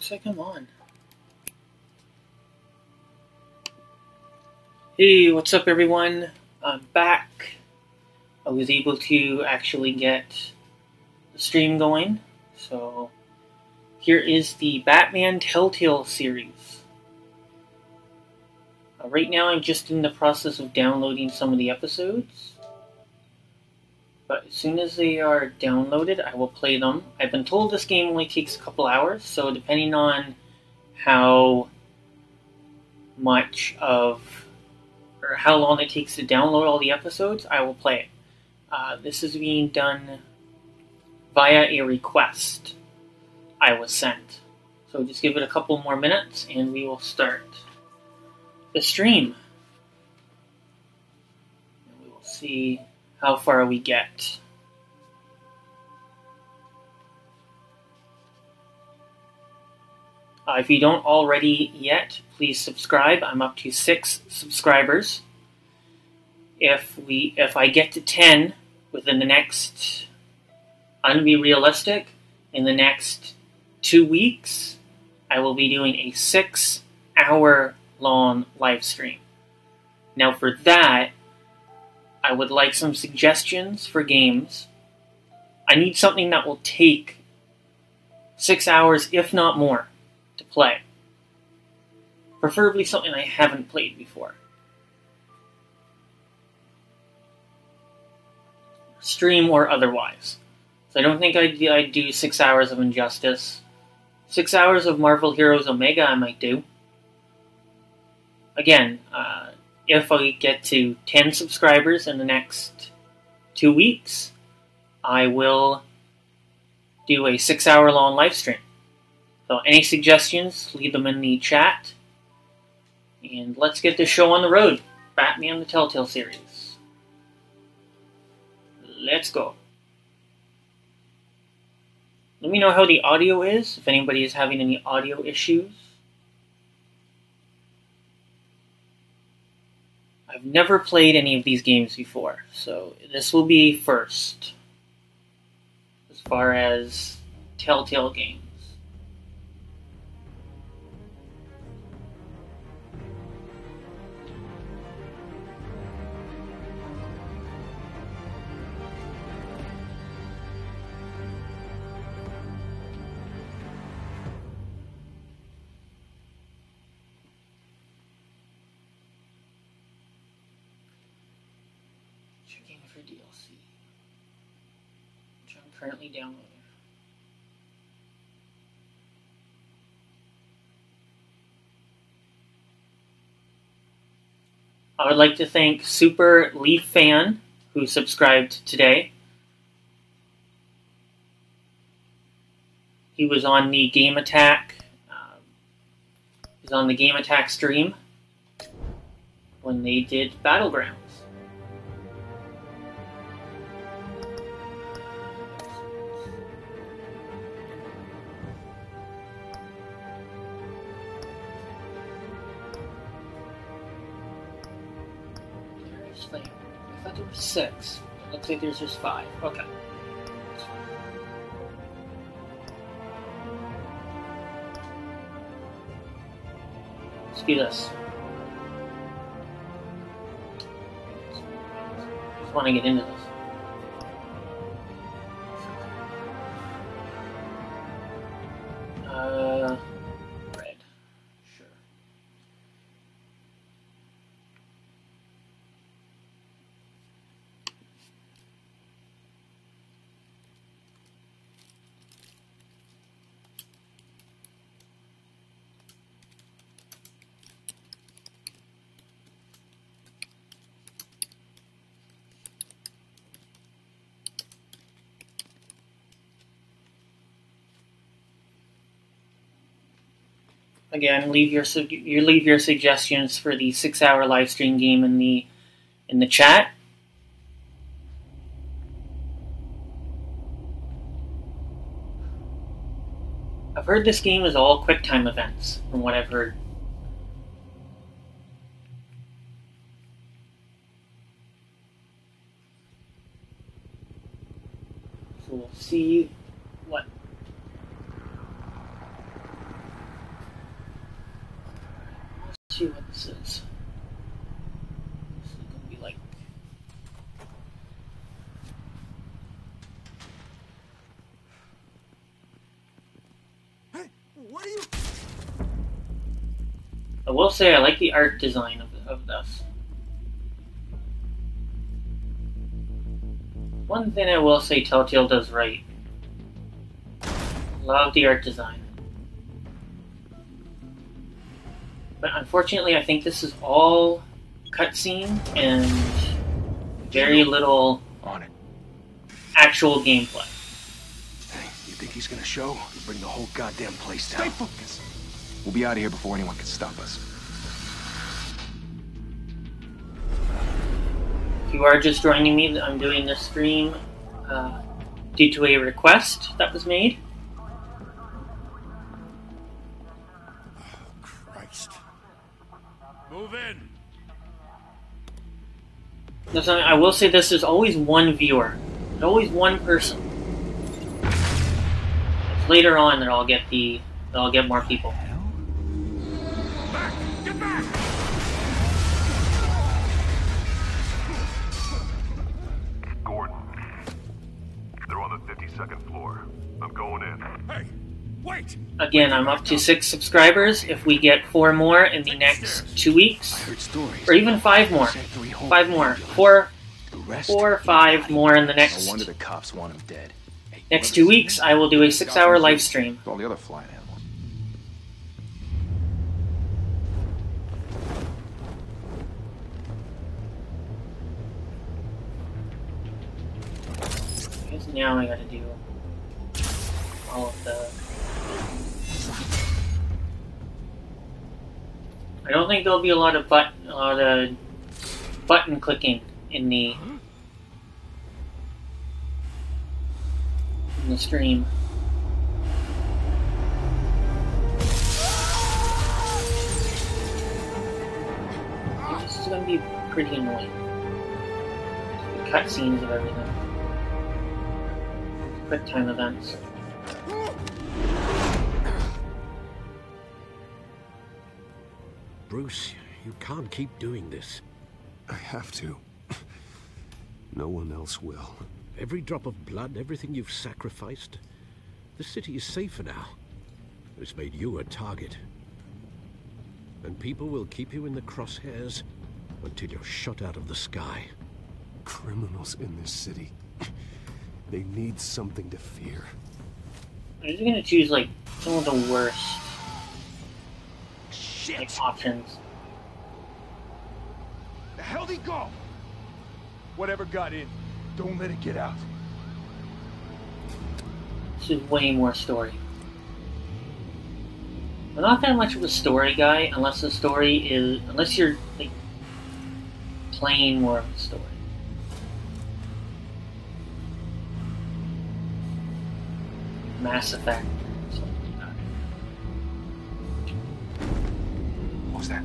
Looks like I'm on. Hey, what's up everyone? I'm back. I was able to actually get the stream going. So here is the Batman Telltale series. Right now I'm just in the process of downloading some of the episodes. But as soon as they are downloaded, I will play them. I've been told this game only takes a couple hours, so depending on how much of, or how long it takes to download all the episodes, I will play it. This is being done via a request I was sent. So just give it a couple more minutes and we will start the stream. And we will see how far we get. If you don't already yet, please subscribe. I'm up to 6 subscribers. If I get to 10 within the next, I'm going to be realistic, in the next 2 weeks, I will be doing a 6-hour long live stream. Now for that, I would like some suggestions for games. I need something that will take 6 hours, if not more, to play. Preferably something I haven't played before. Stream or otherwise. So I don't think I'd do 6 hours of Injustice. 6 hours of Marvel Heroes Omega I might do. Again, if I get to 10 subscribers in the next 2 weeks, I will do a 6-hour long live stream. So any suggestions, leave them in the chat. And let's get this show on the road. Batman the Telltale series. Let's go. Let me know how the audio is, if anybody is having any audio issues. I've never played any of these games before, so this will be first as far as Telltale games. Checking for DLC, which I'm currently downloading. I would like to thank Super Leaf Fan, who subscribed today. He was on the Game Attack. He was on the Game Attack stream when they did Battlegrounds. I thought there were 6. It looks like there's just 5. Okay. Let's do this. Just want to get into this. Red. Sure. Again, leave your suggestions for the 6-hour live stream game in the chat. I've heard this game is all QuickTime events, from what I've heard. So we'll see what this is. This is gonna be like. Hey, what are you? I will say I like the art design of this. One thing I will say Telltale does right. Love the art design. But unfortunately I think this is all cutscene and very little On it. actual gameplay. Hey, you think he's gonna show? Bring the whole goddamn place down. Stay focused. We'll be out of here before anyone can stop us. If you are just joining me, I'm doing this stream due to a request that was made. Christ. Move in. Listen, I will say this is always one viewer. There's always one person. It's later on that I'll get more people. Back! Get back! Gordon, they're on the 52nd floor. I'm going in. Hey, wait! Again, I'm up to 6 subscribers. If we get 4 more in the next 2 I weeks, heard stories. or even 5 more, Said 3 homes. 5 more, 4 The rest, or 5 more in the No next wonder the cops want him dead. Hey, next 2 weeks. I will do a 6-hour live stream. all the other flying animals. I guess now I gotta do all of the. I don't think there'll be a lot of button clicking in the stream. This is gonna be pretty annoying. The cutscenes of everything. Quick time events. Bruce, you can't keep doing this. I have to. No one else will. Every drop of blood, everything you've sacrificed. The city is safer now. It's made you a target. And people will keep you in the crosshairs until you're shot out of the sky. Criminals in this city. They need something to fear. I'm just gonna choose like some of the worst Shit! like options. The hell'd he go? Whatever got in, don't let it get out. This is way more story. I'm not that much of a story guy unless you're like playing more of the story. Mass Effect or something like that. What was that?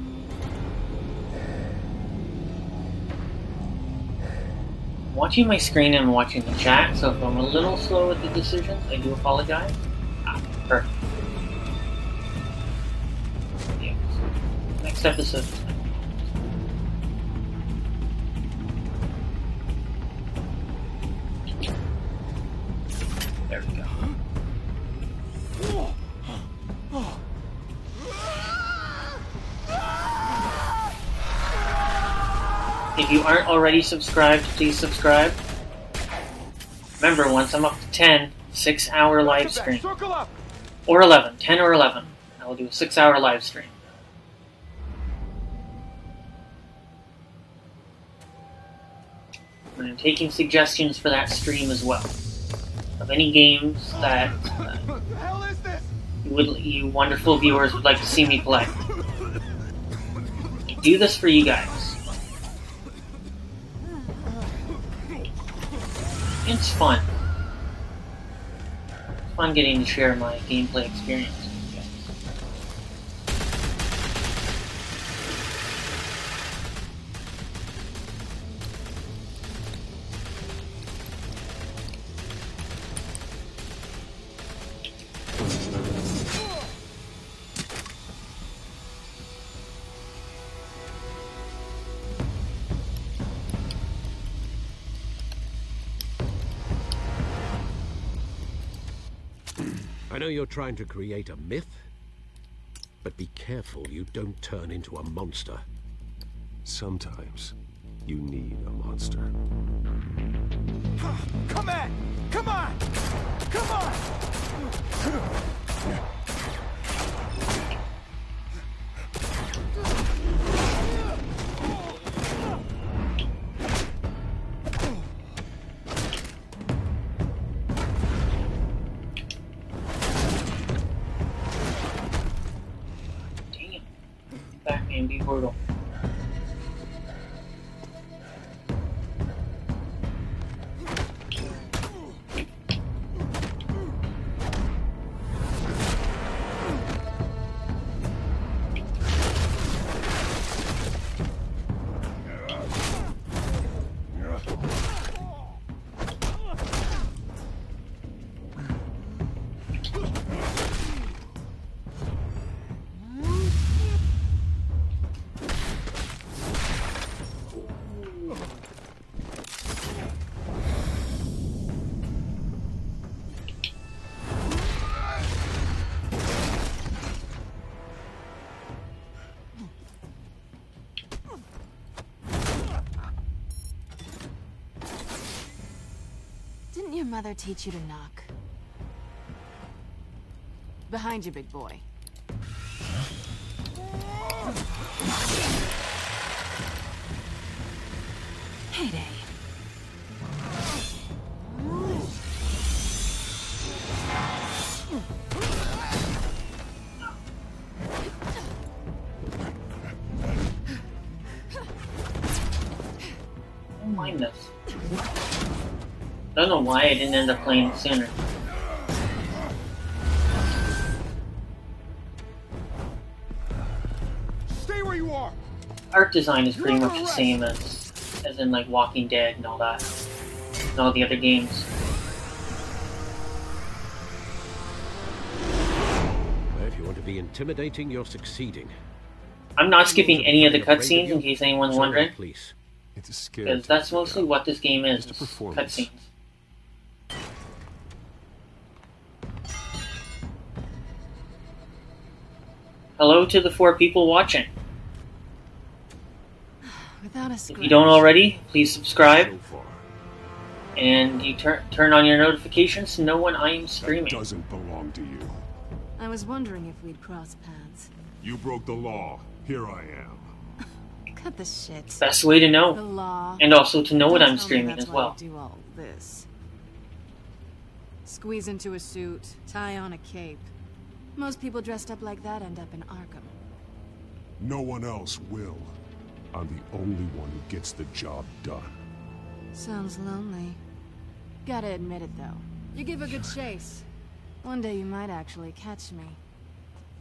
I'm watching my screen and I'm watching the chat, so if I'm a little slow with the decisions, I do apologize. Perfect. Yeah. Next episode. There we go. If you aren't already subscribed, please subscribe. Remember, once I'm up to 10, 6-hour live stream. Circle up! Or 11, 10 or 11. I will do a 6-hour live stream. And I'm taking suggestions for that stream as well. Of any games that What the hell is this? you wonderful viewers would like to see me play. I do this for you guys. It's fun. It's fun getting to share my gameplay experience with you guys. I know you're trying to create a myth, but be careful you don't turn into a monster. Sometimes you need a monster. Come on! Come on! Come on! Damn. Batman be brutal. Didn't your mother teach you to knock? Behind you, big boy. Heyday. I don't mind this. I don't know why I didn't end up playing it sooner. Stay where you are! Art design is pretty much the same as in like Walking Dead and all that. And all the other games. Well, if you want to be intimidating, you're succeeding. I'm not skipping any of the cutscenes in case anyone's wondering. Please. It's a scare. Because that's mostly what this game is, Just a performance. cutscenes. Hello to the 4 people watching. Without a If you scratch. don't already, please subscribe. So far. And you turn on your notifications to know when I am That streaming. doesn't belong to you. I was wondering if we'd cross paths. You broke the law. Here I am. Cut the shit. Best way to The know. law. And also to know what Don't I'm tell me streaming that's as why well. you do all this. Squeeze into a suit, tie on a cape. Most people dressed up like that end up in Arkham. No one else will. I'm the only one who gets the job done. Sounds lonely. Gotta admit it though. You give a good chase. One day you might actually catch me.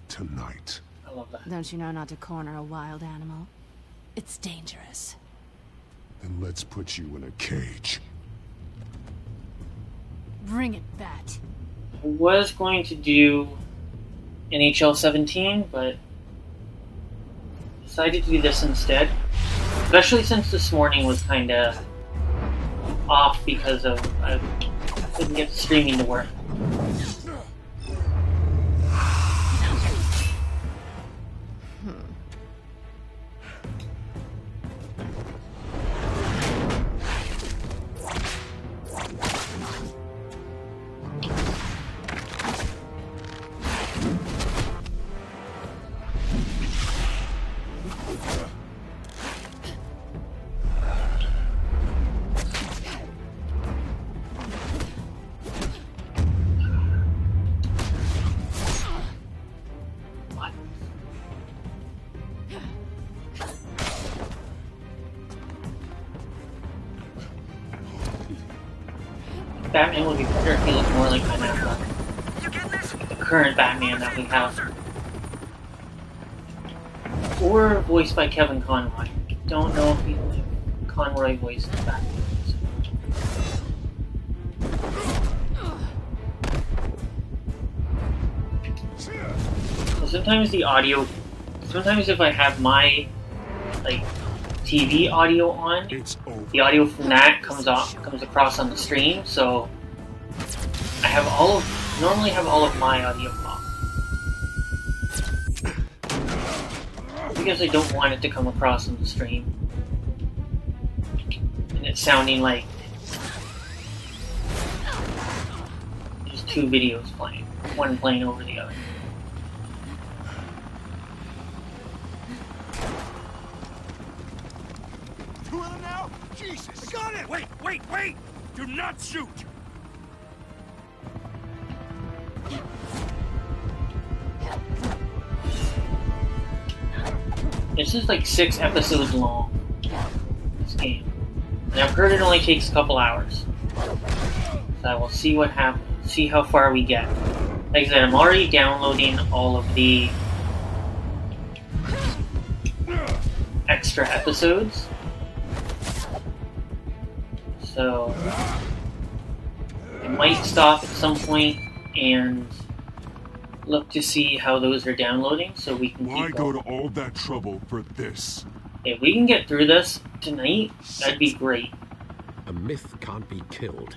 Tonight. I love that. Don't you know not to corner a wild animal? It's dangerous. Then let's put you in a cage. Bring it, Bat. I was going to do NHL 17, but decided to do this instead. Especially since this morning was kind of off because of I couldn't get the streaming to work. What? Batman would be better if he looked more like Ben Affleck. The current Batman that we have. Or voiced by Kevin Conroy. Don't know if Conroy voiced Batman. So sometimes the audio, sometimes if I have my like TV audio on, It's over. the audio from that comes across on the stream. So I have all of normally have all of my audio off. Because I don't want it to come across in the stream. And it's sounding like there's two videos playing. One playing over the other. Two of them now? Jesus! I got it! Wait! Do not shoot! This is like 6 episodes long, this game. And I've heard it only takes a couple hours. So I will see what happens, see how far we get. Like I said, I'm already downloading all of the extra episodes. So I might stop at some point and look to see how those are downloading so we can Why keep go going. to all that trouble for this? If we can get through this tonight, that'd be great. A myth can't be killed.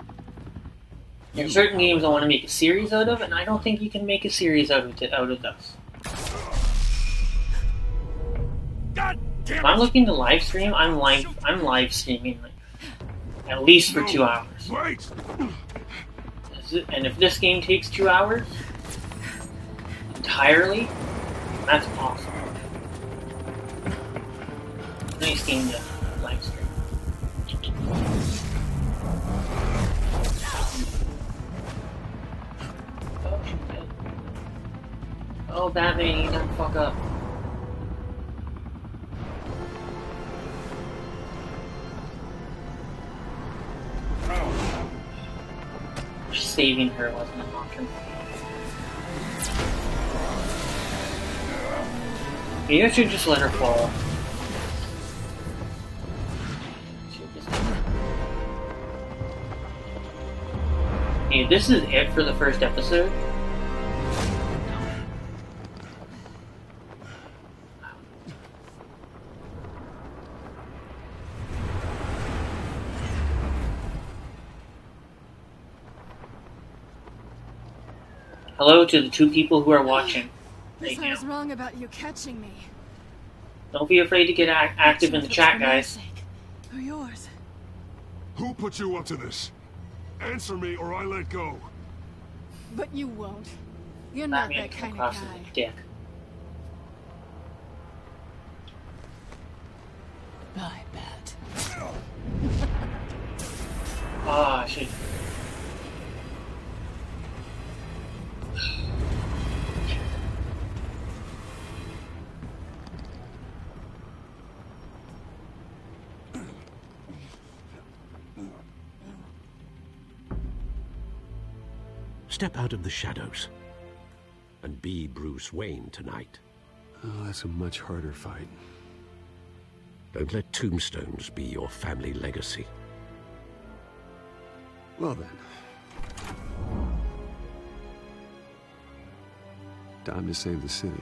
There are certain games I want to make a series out of, and I don't think you can make a series out of this. God damn If I'm looking to live stream, I'm live streaming like, at least for 2 hours. Wait! And if this game takes 2 hours entirely, that's awesome. Nice game to live stream. Oh shit. Oh, Batman, you don't fuck up. Saving her wasn't an option. Maybe I should just let her fall. Okay, this is it for the first episode. Hello to the 2 people who are watching right Guess I was now. wrong about you catching me. Don't be afraid to get active in the chat, guys. Or yours. Who put you up to this? Answer me or I let go. But you won't. You're not Batman that came kind of across as guy. a dick. Bye, Bat. Ah, I should. Step out of the shadows and be Bruce Wayne tonight. Oh, that's a much harder fight. Don't let tombstones be your family legacy. Well then. Time to save the city.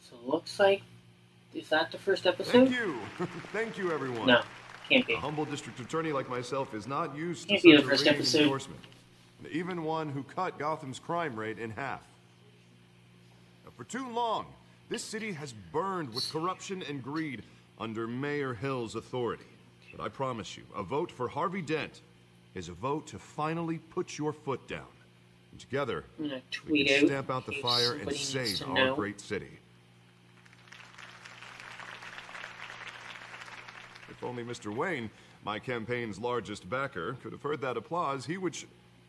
So it looks like, is that the first episode? Thank you. Thank you, everyone. No, can't be. A humble district attorney like myself is not used Can't to be such the a first ringing episode. endorsement. Even one who cut Gotham's crime rate in half. For too long, this city has burned with corruption and greed under Mayor Hill's authority. But I promise you, a vote for Harvey Dent is a vote to finally put your foot down. And together, I'm gonna we tweet can out stamp out the in case fire and somebody needs save to our know. great city. If only Mr. Wayne, my campaign's largest backer, could have heard that applause, he would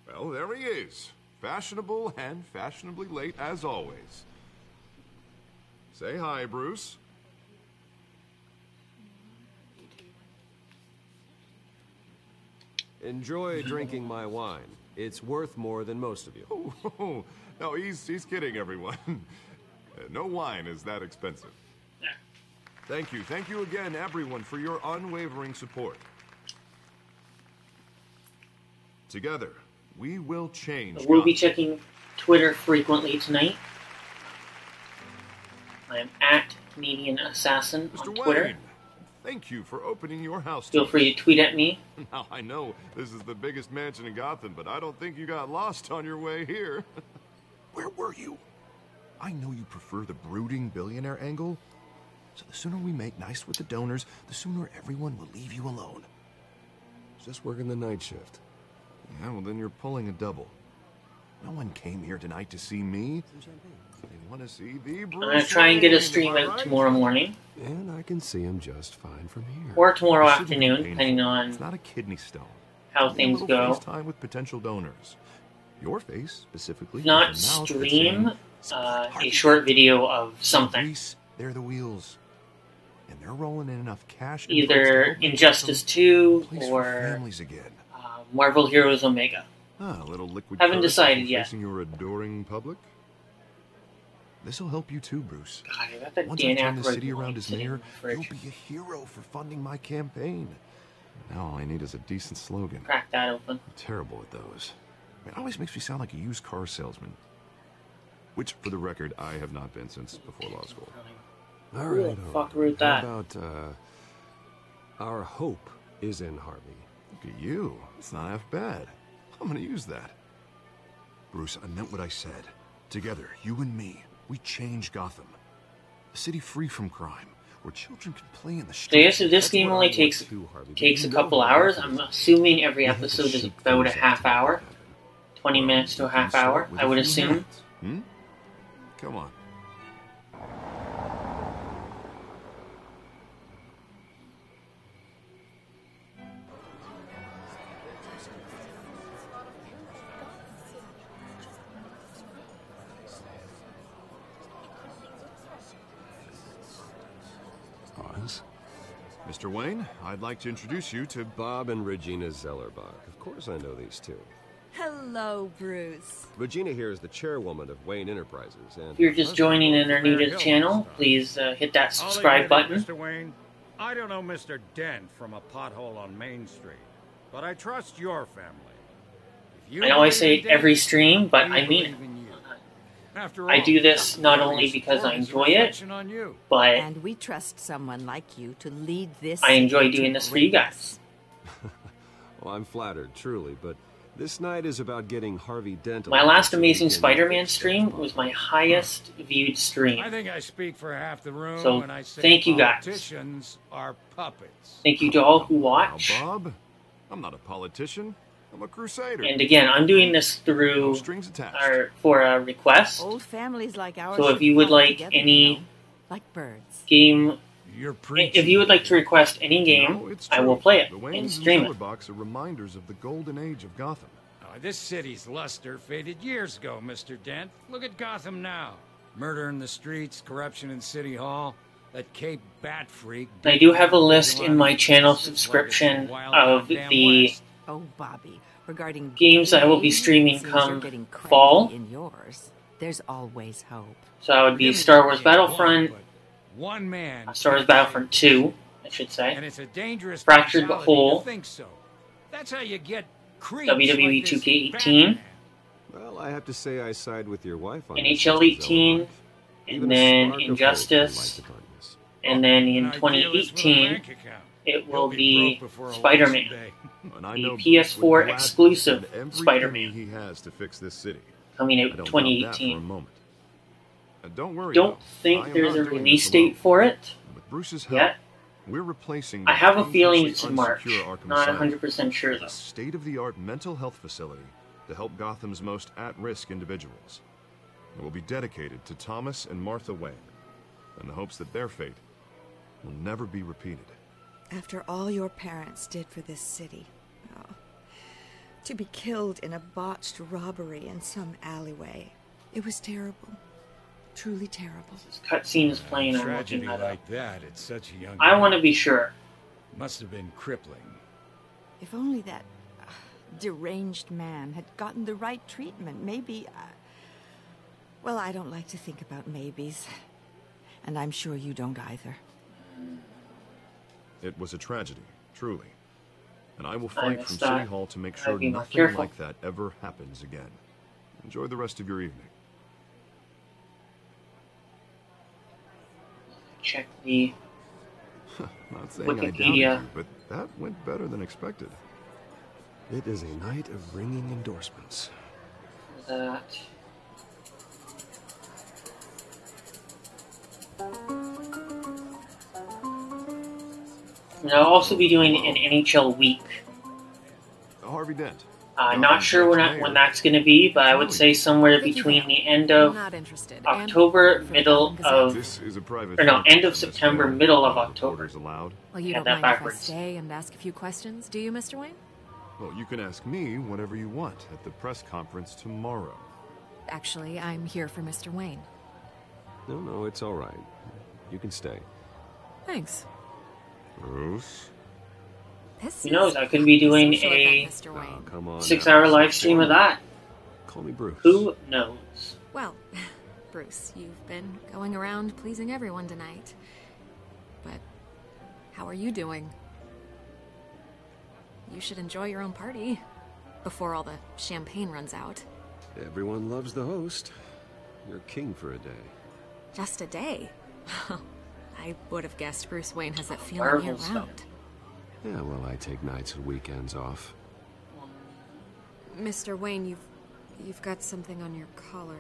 well, there he is. Fashionable and fashionably late as always. Say hi, Bruce. Enjoy drinking my wine. It's worth more than most of you. Oh, no, he's kidding, everyone. No wine is that expensive. Thank you again, everyone, for your unwavering support. Together, we will change. We'll be Gotham. checking Twitter frequently tonight. I'm at Canadian Assassin on Mr. Twitter. Wayne, thank you for opening your house. Feel free to tweet at me. Now, I know this is the biggest mansion in Gotham, but I don't think you got lost on your way here. Where were you? I know you prefer the brooding billionaire angle, so the sooner we make nice with the donors, the sooner everyone will leave you alone. Just working the night shift. Yeah, well, then you're pulling a double. No one came here tonight to see me. They want to see the Bruce I'm going to try and get a Wayne, stream am I out right? tomorrow morning. And I can see him just fine from here. Or tomorrow This shouldn't be afternoon, painful. depending It's on not a kidney stone. how Only things a little go. FaceTime with potential donors. Your face specifically. If not, with a mouth that's stream saying, a short video of something. Grease, they're the wheels, and they're rolling in enough cash. and Either votes to help make Injustice Gotham 2 a place for or families again. Marvel Heroes Omega. A little liquid. Haven't courage decided before yet. Facing your adoring public. This will help you too, Bruce. God, I got that Once Dan I turn the Aykroyd city around line as sitting in mayor, the you'll fridge. be a hero for funding my campaign. Now all I need is a decent slogan. Crack that open. I'm terrible at those. It always makes me sound like a used car salesman. Which, for the record, I have not been since before law school. All Who right, the all fuck right. wrote that? How about, our hope is in Harvey. Look at you. It's not half bad. I'm gonna use that. Bruce, I meant what I said. Together, you and me, we change Gotham. A city free from crime, where children can play in the So streets. yes, if this That's game what only I want takes too, Harvey, but takes you a know couple how hours, difficult I'm it is. assuming every You have to episode is shake about a things up half to make it hour, happen. 20 Well, minutes to a you can half hour, start with I a would few assume. minutes. Come on. Oz? Mr. Wayne, I'd like to introduce you to Bob and Regina Zellerbach. Of course I know these two. Hello, Bruce. Regina here is the chairwoman of Wayne Enterprises, and If you're just joining and are new to the channel, please hit that subscribe button. Mr. Wayne, I don't know Mr. Dent from a pothole on Main Street, but I trust your family. If you I know I believe say in it every Dent, stream, but we I mean it. believe in you. After I all, do this not only your because I support is a enjoy it, reflection on you. but And we trust someone like you to lead this. I enjoy city doing to this for you greatness. guys. well, I'm flattered, truly, but this night is about getting Harvey Dent. My along last so we Amazing can Spider-Man fix stream things was my possible. highest viewed stream. I think I speak for half the room So, when I say thank you guys. politicians are puppets. Thank you to all who Now, watch. Bob. I'm not a politician. I'm a crusader. And again, I'm doing this No through strings attached. or for a request. Old families like ours. So if should you would flock like together, any- you know, like birds. Game. You're preaching. If you would like to request any game, No, it's I true. will play it The and Waynes stream and it. Zellerbachs are reminders of the golden age of Gotham. Oh, this city's luster faded years ago, Mr. Dent. Look at Gotham now. Murder in the streets, corruption in City Hall, that Cape Bat freak. I do have a list in my channel subscription of the Oh, Bobby, regarding games I will be streaming seems come you're getting cranky fall. in yours. There's always hope. So that would be Star Wars Battlefront, One man. Star Wars Battlefront 2, I should And say, it's a dangerous Fractured but mentality Whole, to think so. That's how you get creeps WWE like this 2K18, Batman. Well, I have to say I side with your wife on NHL this, Mr. 18, Zellerbach. and Even a then spark of hope Injustice, in light darkness. and then in An idealist with a 2018, bank account. it He'll will be broke before a Spider-Man. wise day. And I The know PS4 Bruce would gladly exclusive spend every Spider-Man. penny he has to fix this city. coming I out don't doubt that for a 2018. moment. And don't worry. Don't though. I think am there's not a doing release this alone. date for it With Bruce's help, yet. we're replacing. I the have a feeling dangerously it's in March. unsecure Arkham Not Asylum 100% sure with though. a state-of-the-art mental health facility to help Gotham's most at-risk individuals. It will be dedicated to Thomas and Martha Wayne, in the hopes that their fate will never be repeated. After all your parents did for this city, oh, to be killed in a botched robbery in some alleyway, it was terrible. Truly terrible. This cutscene is playing. I'm looking Tragedy that up. like that at such a young I age want to be sure. must have been crippling. If only that deranged man had gotten the right treatment, maybe. Well, I don't like to think about maybes. And I'm sure you don't either. It was a tragedy, truly. And I will I fight missed from that. City Hall to make Gotta sure be more nothing careful. like that ever happens again. Enjoy the rest of your evening. check the Not saying I doubted Wikipedia. you, but that went better than expected. It is a night of ringing endorsements. for that. And I'll also be doing an NHL week. Harvey Dent. Not sure when that's going to be, but I would say somewhere between the end of Not interested. October, middle of, This is a private. or no, end of function, Miss September, Vale. middle of No October. reporters allowed. Well, you Had don't that mind if I backwards. stay and ask a few questions, do you, Mr. Wayne? Well, you can ask me whatever you want at the press conference tomorrow. Actually, I'm here for Mr. Wayne. No, it's all right. You can stay. Thanks. Bruce? This Who knows, is I could be doing social a event, Mr. Wayne. Come on. 6-hour now. live stream of that. Call me Bruce. Who knows? Well, Bruce, you've been going around pleasing everyone tonight. But how are you doing? You should enjoy your own party before all the champagne runs out. Everyone loves the host. You're king for a day. Just a day? I would have guessed Bruce Wayne has that feeling Marvel year stuff. round. Yeah, well, I take nights and weekends off. Mr. Wayne, you've got something on your collar.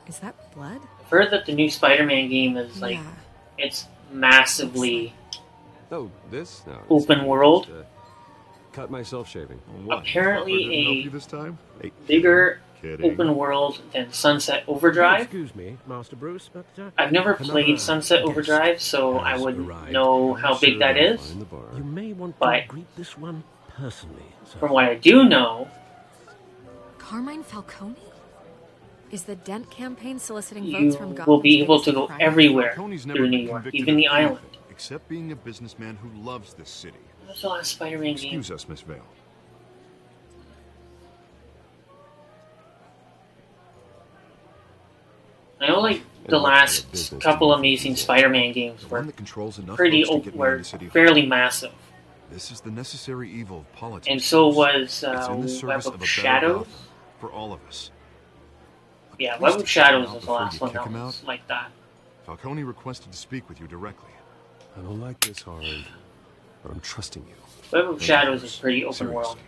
Is that blood? I've heard that the new Spider-Man game is like, Yeah. it's massively Oh, this? No. it's open fine. world. Just, cut myself shaving. What? Apparently Butler didn't help a- you this time? Hey, bigger Kidding. open world than Sunset Overdrive. Excuse me, Master Bruce, but I've never another played Sunset guest Overdrive, so I has wouldn't arrived. know I'm how big sure that you'll is. find the bar. you may want But- to greet this one personally, sir. From what I do know, Carmine Falcone? Is the Dent campain soliciting you votes from Gotham's will be able biggest to go crime? everywhere Falcone's never through New been York, convicted even of the island. anything, except being a businessman who loves this city. What's the last Spider-Man game? Excuse us, Miss Vale. I know, like, the And what kind of last business couple do you Amazing think Spider-Man games The were one that controls enough pretty votes to get me were into City Hall. fairly massive. This is the necessary evil of politics. And so Bruce. was It's in the Web service of a better Shadows. Gotham for all of us. Yeah, Please Web of take Shadows him out was the before last you one kick that him was out. like that. Falcone requested to speak with you directly. I don't like this, Harlan, but I'm trusting you. Web of Shadows is pretty open world. Seriously.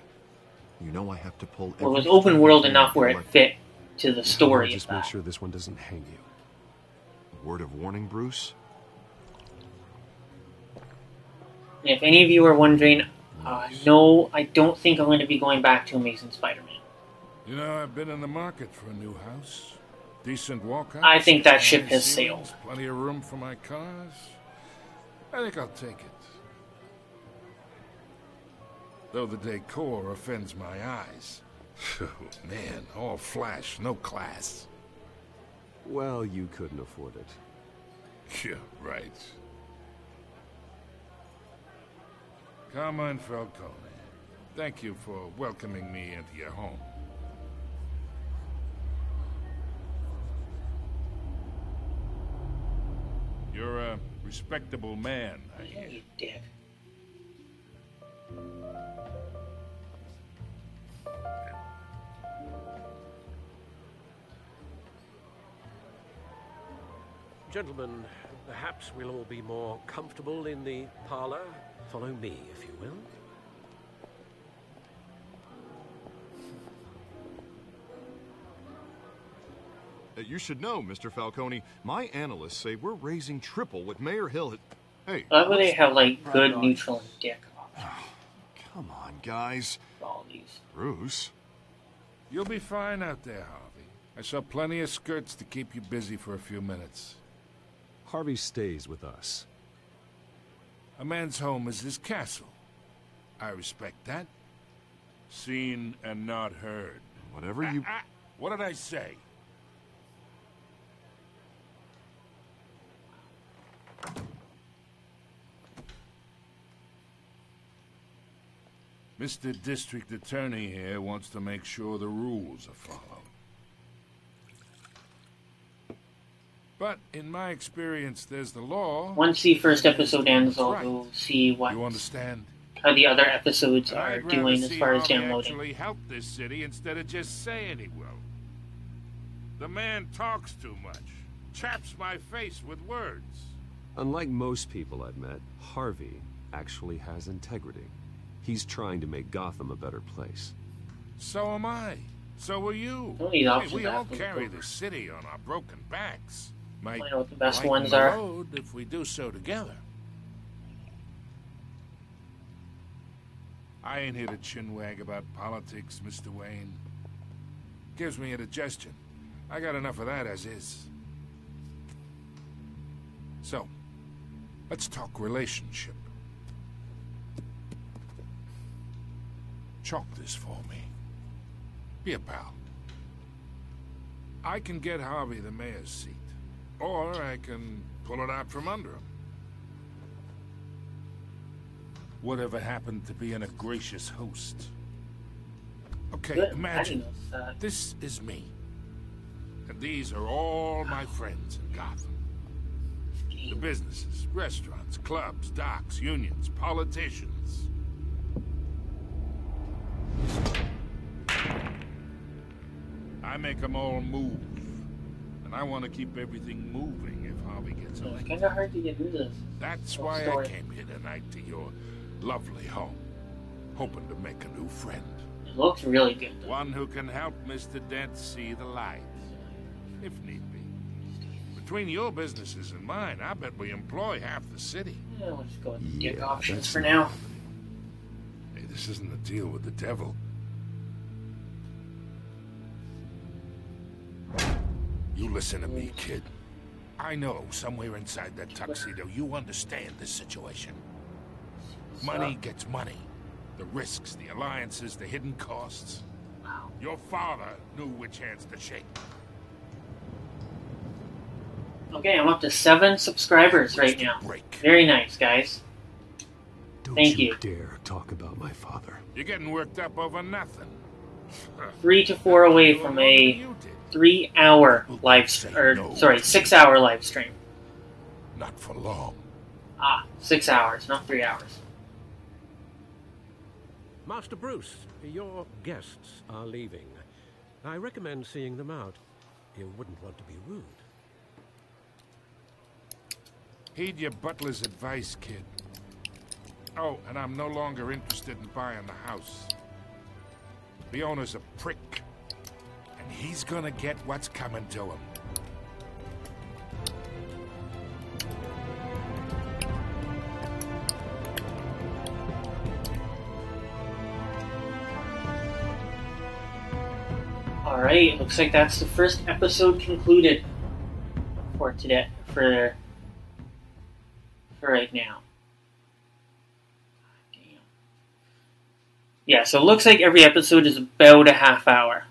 You know I have to pull. Well, it was every open string world to enough where it collect- fit to the story of Just make that. sure this one doesn't hang you. Word of warning, Bruce. And if any of you are wondering, no, I don't think I'm going to be going back to Amazing Spider-Man. You know, I've been in the market for a new house. Decent walkout. I think that ship has ceilings, sailed. Plenty of room for my cars. I think I'll take it. Though the decor offends my eyes. Oh, man, all flash, no class. Well, you couldn't afford it. Yeah, right. Carmine Falcone, thank you for welcoming me into your home. You're a respectable man, I Yeah, hear. you dick. Gentlemen, perhaps we'll all be more comfortable in the parlor. Follow me, if you will. You should know, Mr. Falcone. My analysts say we're raising triple what Mayor Hill had. Hey, I love how they have, like, good, neutral, and dick come on, guys. all these. Bruce. You'll be fine out there, Harvey. I saw plenty of skirts to keep you busy for a few minutes. Harvey stays with us. A man's home is his castle. I respect that. Seen and not heard. Whatever you. What did I say? Mr. District Attorney here wants to make sure the rules are followed. But in my experience, there's the law. Once the first episode ends, I'll go see what You understand? how the other episodes are I'd rather doing as see far as Harvey downloading. actually help this city instead of just saying he will. The man talks too much. chaps my face with words. Unlike most people I've met, Harvey actually has integrity. He's trying to make Gotham a better place. So am I. So are you. Only options We all after the carry cover. the city on our broken backs. Might I know what the best lighten ones the are. load if we do so together. I ain't here to chinwag about politics, Mr. Wayne. Gives me indigestion. I got enough of that as is. So, let's talk relationship. Chalk this for me. Be a pal. I can get Harvey the mayor's seat, or I can pull it out from under him. Whatever happened to being a gracious host? Okay, Good. I imagine didn't know that. this is me. And these are all my friends in Gotham. The businesses, restaurants, clubs, docks, unions, politicians. I make them all move. And I want to keep everything moving if Harvey gets It's elected. kind of hard to get into this. That's whole why story. I came here tonight to your lovely home. Hoping to make a new friend. It looks really good, though. One who can help Mr. Dent see the light. If need be. Between your businesses and mine, I bet we employ half the city. Yeah, we'll just go with the dick Yeah, options that's for now. Hey, this isn't a deal with the devil. You listen to me, kid. I know somewhere inside that tuxedo you understand this situation. Money gets money. The risks, the alliances, the hidden costs. Wow. Your father knew which hands to shake. Okay, I'm up to 7 subscribers right now. Very nice, guys. Don't Thank you you. dare talk about my father. You're getting worked up over nothing. 3 to 4 away from a 3-hour live, 6-hour live stream. Not for long. 6 hours, not 3 hours. Master Bruce, your guests are leaving. I recommend seeing them out. You wouldn't want to be rude. Heed your butler's advice, kid. Oh, and I'm no longer interested in buying the house. The owner's a prick. And he's gonna get what's coming to him. Alright, looks like that's the first episode concluded for today, for right now. Damn. Yeah, so it looks like every episode is about a half hour.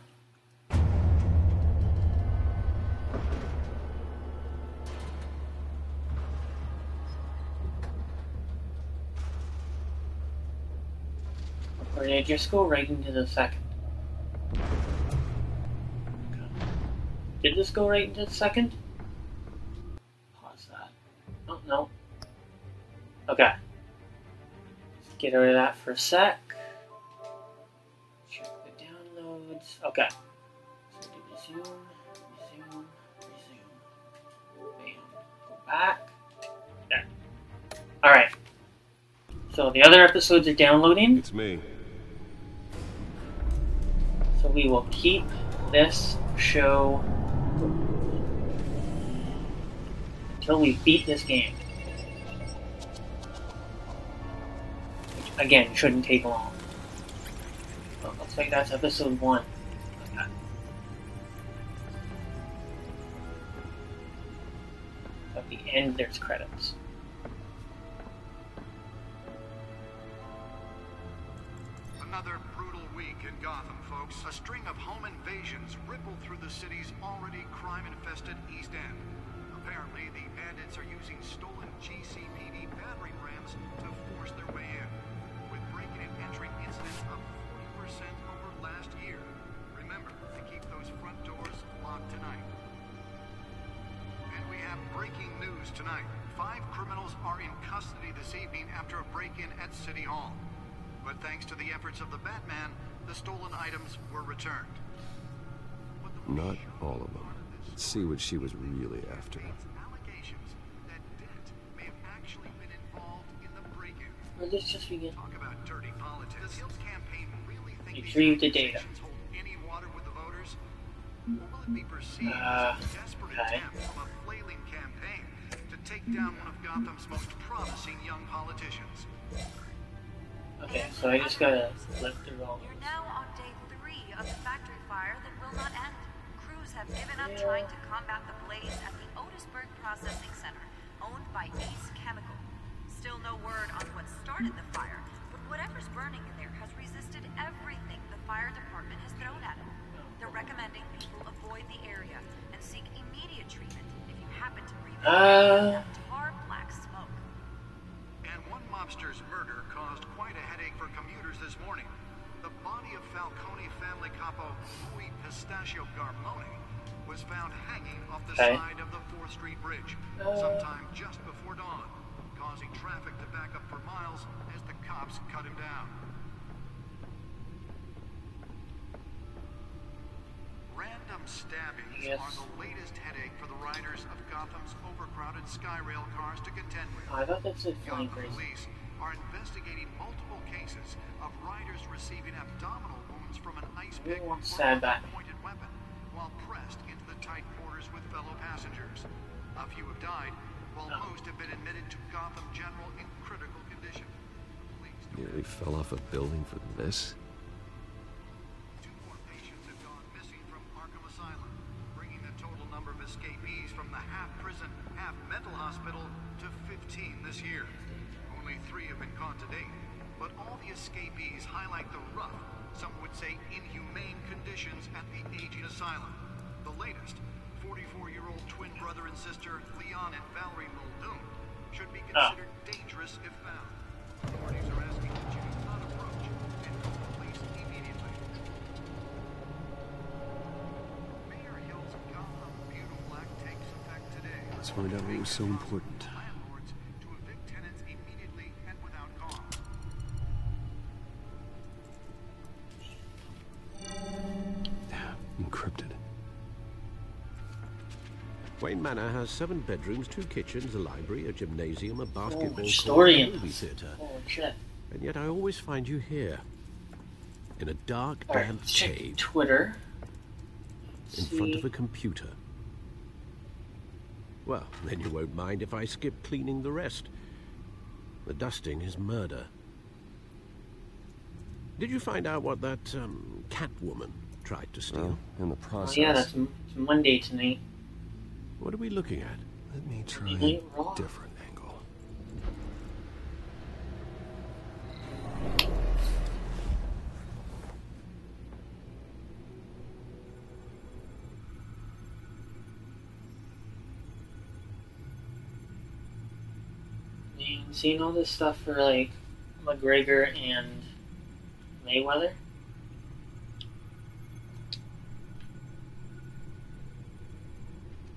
Or did I just go right into the second? Did this go right into the second? Pause that. Oh, no. Okay. Let's get rid of that for a sec. Check the downloads. Okay. So do resume, resume, resume. Bam. Go back. There. Alright. So the other episodes are downloading. It's me. So we will keep this show until we beat this game. Which, again, shouldn't take long. Well, looks like that's episode 1. Okay. At the end, there's credits. Another brutal week in Gotham, folks. A string of home invasions rippled through the city's already crime-infested East End. Apparently, the bandits are using stolen GCPD battering rams to force their way in, with breaking and entering incidents up 40% over last year. Remember to keep those front doors locked tonight. And we have breaking news tonight. 5 criminals are in custody this evening after a break-in at City Hall. But thanks to the efforts of the Batman, the stolen items were returned. Not all of them. Part of this Let's see what she was really after. Allegations that Dent may have actually been involved in the break-in. Or let's just begin. Talk about dirty politics. Does Hill's campaign really think Retrieve the data. accusations hold any water with the voters? Or will it be perceived as a desperate attempt from a flailing campaign to take down one of Gotham's most promising young politicians? Okay, so I just gotta flip through all You're these. now on day 3 of the factory fire that will not end. Crews have given up trying to combat the blaze at the Otisburg Processing Center, owned by Ace Chemical. Still no word on what started the fire, but whatever's burning in there has resisted everything the fire department has thrown at it. They're recommending people avoid the area and seek immediate treatment if you happen to breathe in that tar black smoke. And one mobster's murder caused quite a headache for commuters this morning. The body of Falcone family capo Louis Pistachio Garmone was found hanging off the side of the 4th Street Bridge sometime just before dawn, causing traffic to back up for miles as the cops cut him down. Random stabbings are the latest headache for the riders of Gotham's overcrowded Skyrail cars to contend with. I thought that's it. Gotham police are investigating multiple cases of riders receiving abdominal wounds from an ice pick or a pointed weapon while pressed into the tight quarters with fellow passengers. A few have died, while most have been admitted to Gotham General in critical condition. Nearly fell off a building for this. 2 more patients have gone missing from Arkham Asylum, bringing the total number of escapees from the half-prison, half-mental hospital to 15 this year. Only 3 have been caught to date, but all the escapees highlight the rough, some would say inhumane conditions at the aging asylum. The latest, 44-year-old twin brother and sister Leon and Valerie Muldoon, should be considered dangerous if found. Authorities are asking that you do not approach and call the police immediately. Mayor Hill's Gotham Butyl Black takes effect today. Let's find out what was so important. Landlords to evict tenants immediately and without cause. Encrypted. Wayne Manor has 7 bedrooms, 2 kitchens, a library, a gymnasium, a basketball story court, in and a movie this. theater. Holy shit. And yet I always find you here, in a dark, Alright, damp let's check cave, Twitter. in front of a computer. Well, then you won't mind if I skip cleaning the rest. The dusting is murder. Did you find out what that cat woman tried to steal? In the Oh, process. yeah, that's Monday tonight. What are we looking at? Let me try Really? a different angle. Seeing all this stuff for like McGregor and Mayweather.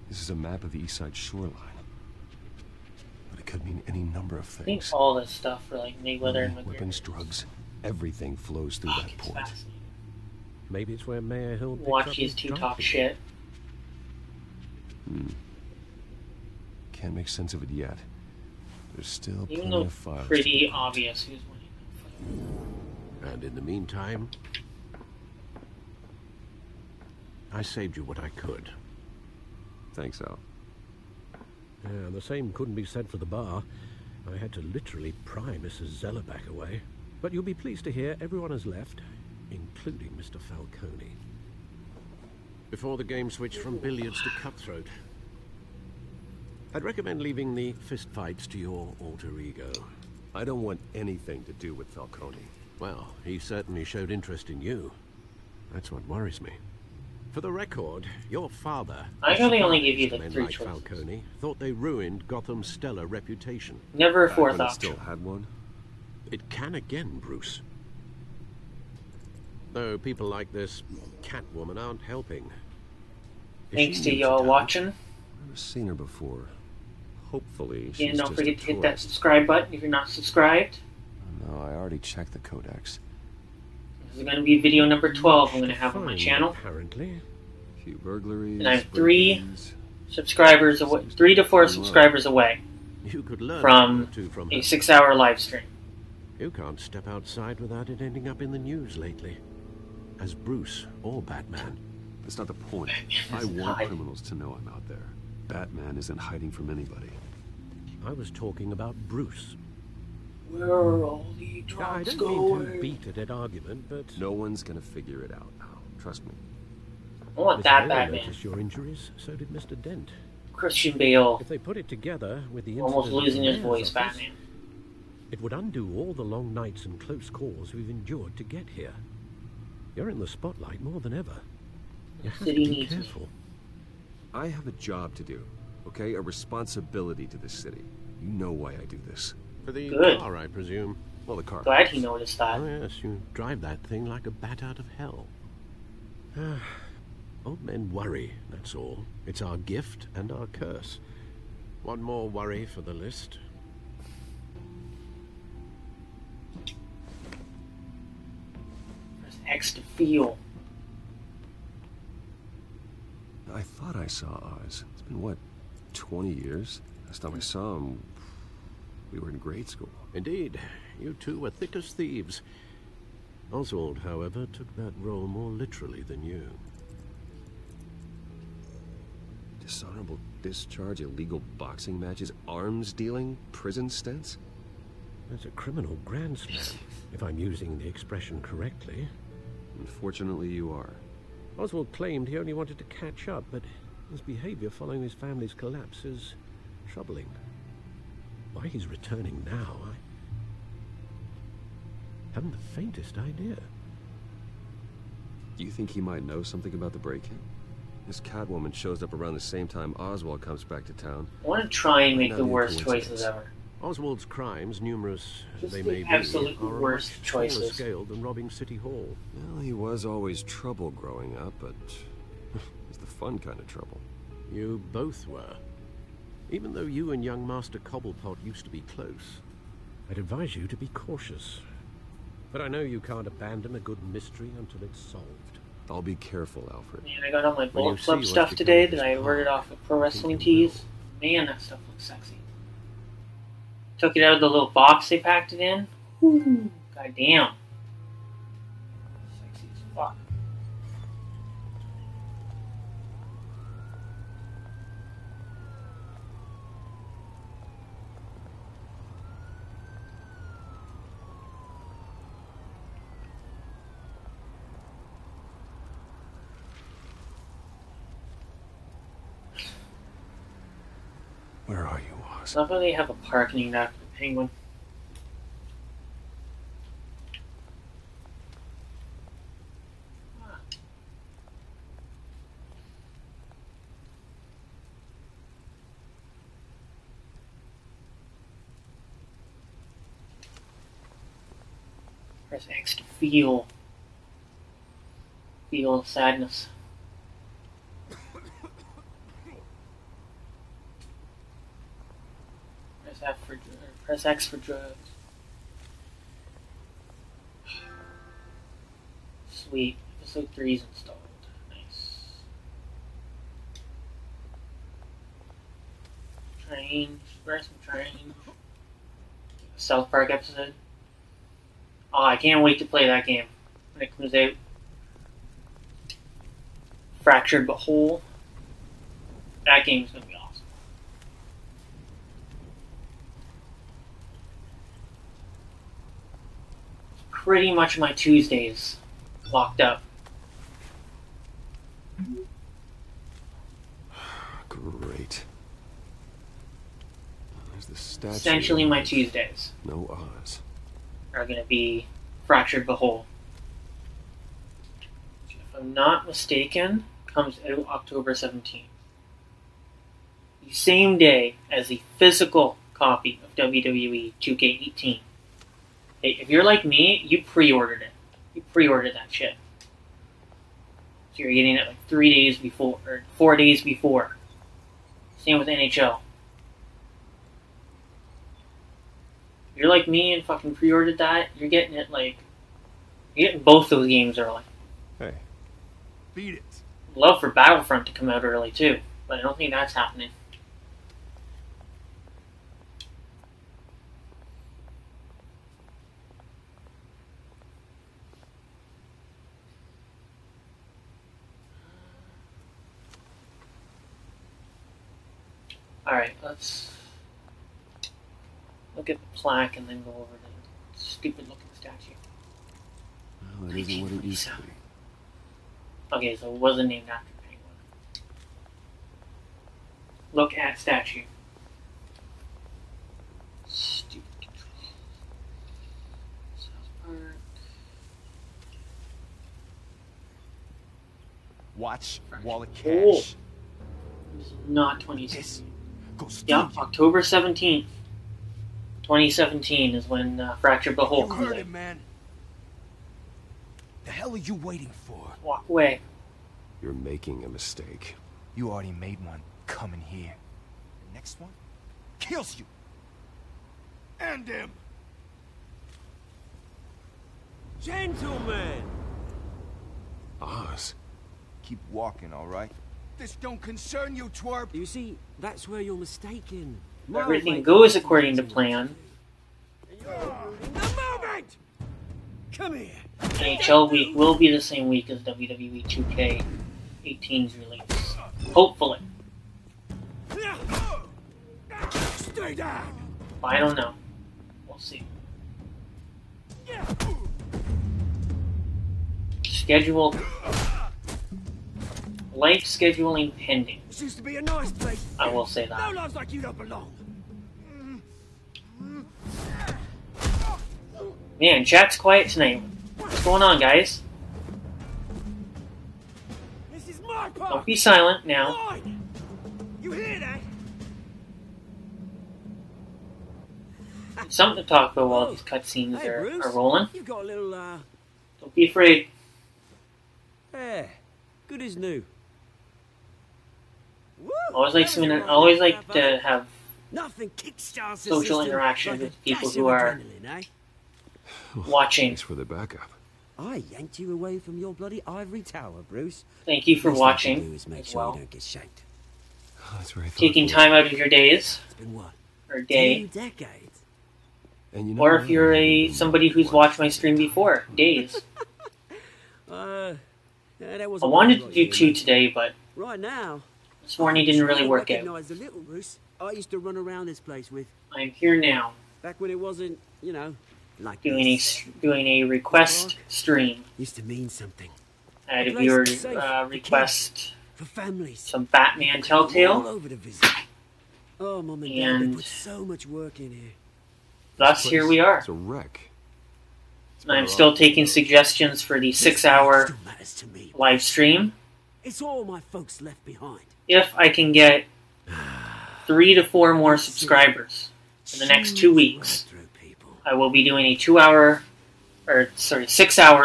This is a map of the East Side shoreline. But it could mean any number of I think things. all this stuff for like Mayweather and McGregor. Weapons, drugs, everything flows through that It's port. fascinating. Maybe it's where Mayor Hill picks Watch up these his two drug talk deal. shit. Can't make sense of it yet. There's still Even plenty though of files. pretty to be obvious who's winning. And in the meantime, I saved you what I could. Thanks, Al. Yeah, the same couldn't be said for the bar. I had to literally pry Mrs. Zellerback away. But you'll be pleased to hear everyone has left, including Mr. Falcone. Before the game switched from billiards to cutthroat. I'd recommend leaving the fistfights to your alter ego. I don't want anything to do with Falcone. Well, he certainly showed interest in you. That's what worries me. For the record, your father... I really only give you the men 3 like choices. Falcone thought they ruined Gotham's stellar reputation. Never a Back fourth when it option. still had one? It can again, Bruce. Though people like this Catwoman aren't helping. Is Thanks she to new y'all town? watching. Never seen her before. Hopefully, she's And don't just forget a to hit that tourist. subscribe button if you're not subscribed. No, I already checked the codex. This is going to be video number 12 I'm going to have on my Fine, channel. Apparently. few burglaries. And I'm 3 break-ins. subscribers away, 3 to 4 subscribers away You could learn from from a her. 6-hour live stream. You can't step outside without it ending up in the news lately. As Bruce or Batman. That's not the point. I want criminals to know I'm out there. Batman isn't hiding from anybody. I was talking about Bruce. Where are all the I drugs don't mean to going? beat a dead argument, but... No one's gonna figure it out now. Trust me. I want Miss that Bale Batman. noticed your injuries, so did Mr. Dent. Christian Bale. If they put it together with the Almost incident at losing the his mayor's voice, office, Batman. it would undo all the long nights and close calls we've endured to get here. You're in the spotlight more than ever. You have to City be needs me. careful. I have a job to do, okay? A responsibility to this city. You know why I do this. For the Good. car, I presume. Well, the car. Glad he noticed that. Oh yes, you drive that thing like a bat out of hell. Old men worry, that's all. It's our gift and our curse. One more worry for the list. Press X to feel. I thought I saw Oz. It's been, what, 20 years? Last time I saw him, we were in grade school. Indeed, you two were thick as thieves. Oswald, however, took that role more literally than you. Dishonorable discharge, illegal boxing matches, arms dealing, prison stints? That's a criminal grand slam, if I'm using the expression correctly. Unfortunately, you are. Oswald claimed he only wanted to catch up, but his behavior following his family's collapse is troubling. Why he's returning now, I haven't the faintest idea. Do you think he might know something about the break-in? This Catwoman shows up around the same time Oswald comes back to town. I want to try and make Might the not be a worst coincidence. choices ever. Oswald's crimes, numerous as Just they the may be, absolute are on a worst much smaller choices. scale than robbing City Hall. Well, he was always trouble growing up, but it's the fun kind of trouble. You both were. Even though you and young Master Cobblepot used to be close, I'd advise you to be cautious. But I know you can't abandon a good mystery until it's solved. I'll be careful, Alfred. Man, I got all my When you Bullet see Club what's stuff become today of that his I ordered pile, off of Pro I Wrestling think you Tees. Man, that stuff looks sexy. Took it out of the little box they packed it in. Ooh, god damn. Sexy as fuck. Where are you, Oz? Love how they have a park named after the penguin. Press X to feel. Feel sadness. Press X for drugs. Sweet. Episode 3 is installed. Nice. Change. Where's some change? South Park episode. Oh, I can't wait to play that game when it comes out. Fractured but whole. That game's gonna be awesome. Pretty much my Tuesdays locked up. Great. There's the statue. Essentially, my Tuesdays No Oz. are going to be Fractured but Whole. Which, if I'm not mistaken, comes out October 17th. The same day as the physical copy of WWE 2K18. Hey, if you're like me, you pre-ordered it. You pre-ordered that shit. So you're getting it like 3 days before, or 4 days before. Same with NHL. If you're like me and fucking pre-ordered that, you're getting it like... You're getting both those games early. Hey. Beat it. love for Battlefront to come out early too, but I don't think that's happening. Alright, let's look at the plaque and then go over the stupid looking statue. Well, it isn't what it used to be. Okay, so it wasn't named after Penguin. Look at statue. Stupid control. South Park. Watch wallet cash. Oh. This is not 2016. Yeah, October 17th. 2017 is when Fractured But Whole You comes heard out. it, man. The hell are you waiting for? Walk away. You're making a mistake. You already made one. Coming here. The next one kills you. And him. Gentlemen! Oz. Keep walking, all right? This don't concern you, twerp. You see, that's where you're mistaken. Everything goes according to plan. The moment! Come here. NHL week will be the same week as WWE 2K18's release. Hopefully. Stay down! I don't know. We'll see. Schedule. Life scheduling pending. This used to be a nice place. I will say that. No lives like you don't belong. Man, chat's quiet tonight. What's going on, guys? This is my part. Don't be silent now. Mine. You hear that? Something to talk about while these cutscenes Hey, Bruce, are rolling. You've got a little, Don't be afraid. yeah, good as new. Woo, Always like that was a always right like laugh, to eh? have Nothing kickstarts the social system interaction like a with people dash who of are adrenaline, eh? watching. Thanks for the backup. I yanked you away from your bloody ivory tower, Bruce. Thank you for Least I can watching do is make as sure well. you don't get shanked. Oh, that's very Taking thoughtful. time out of your days It's been what? or day, 2 decades. And you know or what? if you're somebody who's watched my stream before, days. Yeah, that I wasn't wanted to right do here, 2 mate. today, but Right now, this morning didn't really work out. recognize the little Bruce I used to run around this place with. I'm here now, Back when it wasn't, you know, like doing this. a request stream. Used to mean something. I had a A place viewer safe for request For families. some Batman All Telltale. over to visit. Oh, Mum and Dad, they And- put so much work in here. Thus, here we are. It's a wreck. And I'm still taking suggestions for the 6-hour Still matters to me. live stream. It's all my folks left behind. If I can get 3 to 4 more subscribers in the next 2 weeks, Through people. I will be doing a 6-hour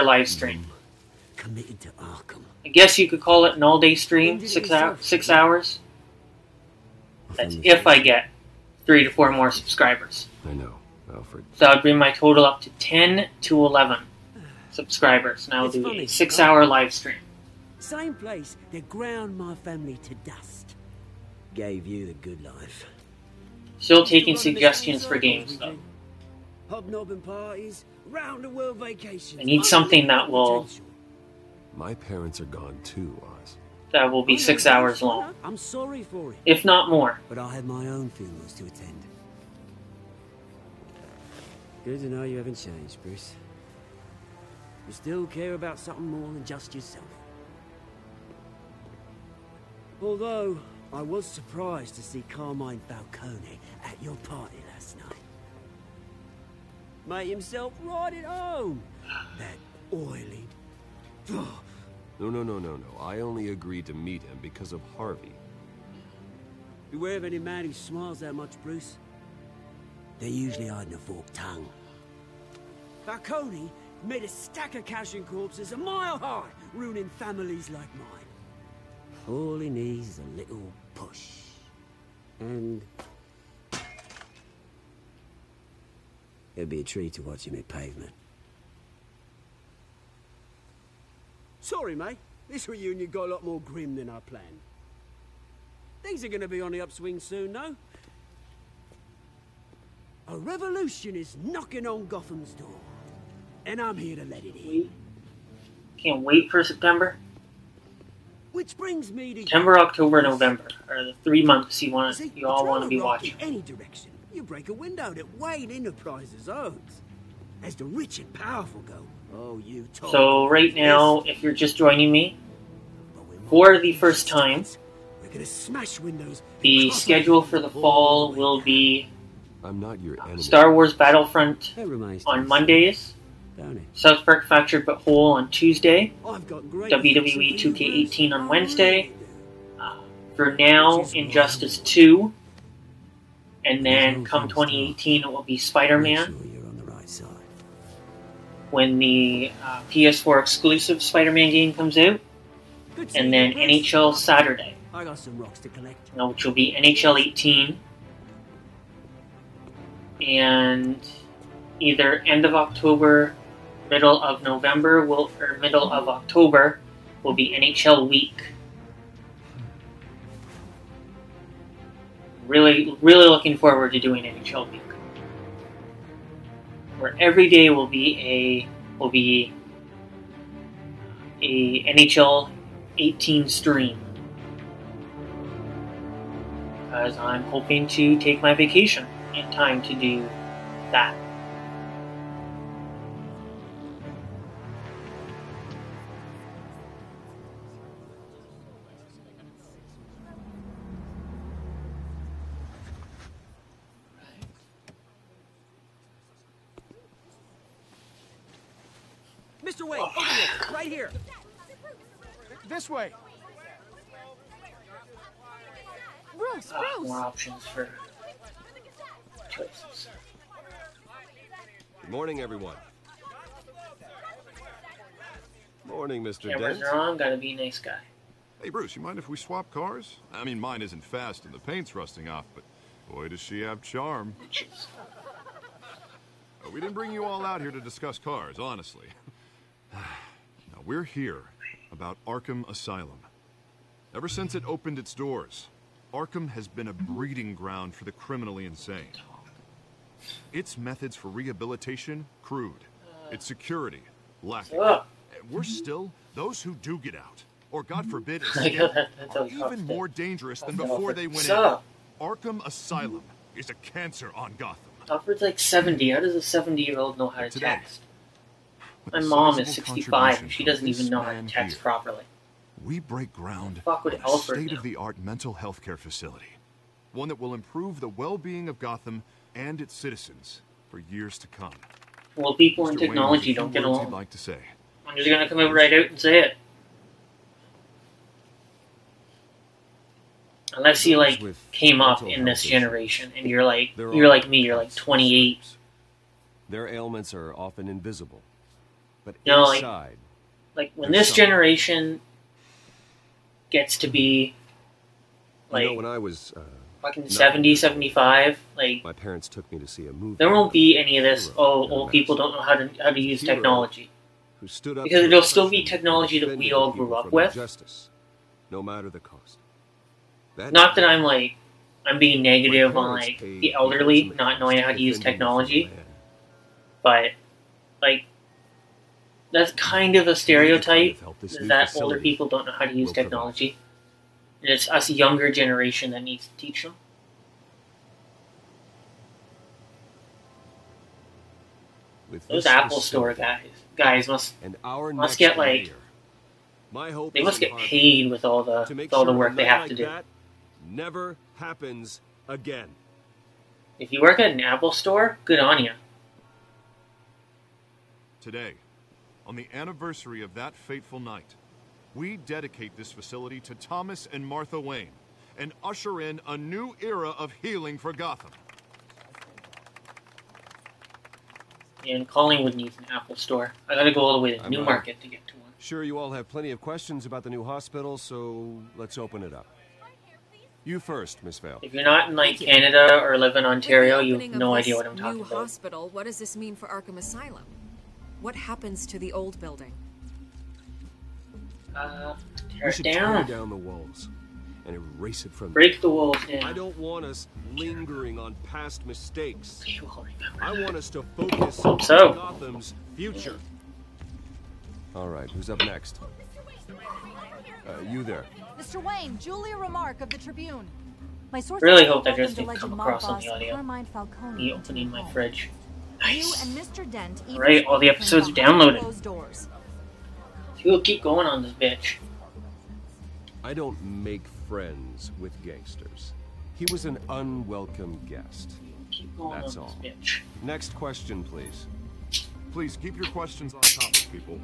live stream. Committed to Arkham. I guess you could call it an all-day stream, 6 hours. That's if I get 3 to 4 more subscribers. I know, Alfred. So I'd bring my total up to 10 to 11 subscribers, and I will It's do funny, a 6-hour live stream. Same place that ground my family to dust. Gave you the good life. Still taking suggestions for games, though. Hobnobbing parties, round the world vacations. I need something that will Potential. My parents are gone too, Oz. be 6 hours long, I'm sorry for it, if not more. but I had my own funerals to attend. Good to know you haven't changed, Bruce. You still care about something more than just yourself. Although, I was surprised to see Carmine Falcone at your party last night. Made himself right at home. That oily... Oh, No. I only agreed to meet him because of Harvey. beware of any man who smiles that much, Bruce. They're usually hiding a forked tongue. Falcone made a stack of cash and corpses a mile high, ruining families like mine. All he needs is a little push. And... it'd be a treat to watch him hit pavement. Sorry, mate. This reunion got a lot more grim than I planned. Things are going to be on the upswing soon, though. A revolution is knocking on Gotham's door. And I'm here to let it in. Can't wait for September. Which brings me to September, October, November are the 3 months you all want to be rock watching. in any direction. You break a window that Wayne Enterprises owns. As the rich and powerful go, oh, you talk. So right now, if you're just joining me, for the first time, we're gonna smash windows. the schedule for the fall will be I'm not your enemy. Star Wars Battlefront on Mondays, South Park Fractured But Whole on Tuesday, WWE 2K18 on Wednesday, for now, Injustice 2, and then come 2018 it will be Spider-Man, when the PS4 exclusive Spider-Man game comes out, and then NHL Saturday, I got some rocks to collect. which will be NHL 18, and either end of October, middle of November, or middle of October will be NHL week. Really, really looking forward to doing NHL week, where every day will be a NHL 18 stream, because I'm hoping to take my vacation in time to do that. Mr. Wayne, over here, right here. This way. Bruce, More options for choices. Good morning, everyone. Morning, Mr. Cameras Dent. are on, gotta be a nice guy. Hey, Bruce, you mind if we swap cars? I mean, mine isn't fast and the paint's rusting off, but boy, does she have charm. We didn't bring you all out here to discuss cars, honestly. Now, we're here about Arkham Asylum. Ever since it opened its doors, Arkham has been a breeding ground for the criminally insane. Its methods for rehabilitation, crude. Its security, lacking. And we're still, those who do get out, or God forbid, escape, are even more dangerous than before they went in. Arkham Asylum is a cancer on Gotham. Alfred's like 70. How does a 70-year-old know how to text? My mom is 65 and she doesn't even know how to text properly. We break ground Fuck with on a Alfred state-of-the-art mental health care facility. One that will improve the well-being of Gotham and its citizens for years to come. Well, people in Mr. Wayne, technology there's a don't few get words along. you'd like to say. I'm just gonna come out right out and say it. Unless you like came up in this generation and you're like me, you're like 28. Their ailments are often invisible, but You know, inside, like when this generation gets to be like when I was fucking 70, 75, like my parents took me to see a movie. there won't be any of this. Oh, old people don't know how to use technology. Who stood up Because it'll still be technology that we all grew up with. Justice, no matter the cost. Not that I'm being negative on like the elderly not knowing how to use technology, but like that's kind of a stereotype that older people don't know how to use technology. And it's us younger generation that needs to teach them. Those Apple Store guys must get like they must get paid with all the work they have to do. Never happens again. If you work at an Apple Store, good on you. Today, on the anniversary of that fateful night, we dedicate this facility to Thomas and Martha Wayne and usher in a new era of healing for Gotham. And Collingwood needs an Apple Store. I gotta go all the way to Newmarket to get to one. Sure, you all have plenty of questions about the new hospital, so let's open it up. You first, Miss Vale. If you're not in like Canada or live in Ontario, you have no idea what I'm talking about. Hospital, what does this mean for Arkham Asylum? What happens to the old building? Tear We it should down. tear down the walls and erase it from Break the walls down. I don't want us lingering on past mistakes. We will remember. I want us to focus Hope on so. Gotham's future. All right, who's up next? You there. Mr. Wayne, Julia Remark of the Tribune. My source Really hope that welcomed just didn't alleged come mob across on boss the audio. Carmine Falcone Me opening my fridge. You Nice. and Mr. Dent even Right, all the spoke from episodes are behind downloaded. closed doors. We'll keep going on this bitch. I don't make friends with gangsters. He was an unwelcome guest. Keep going That's on all. this bitch. Next question, please. Please keep your questions on topic, people.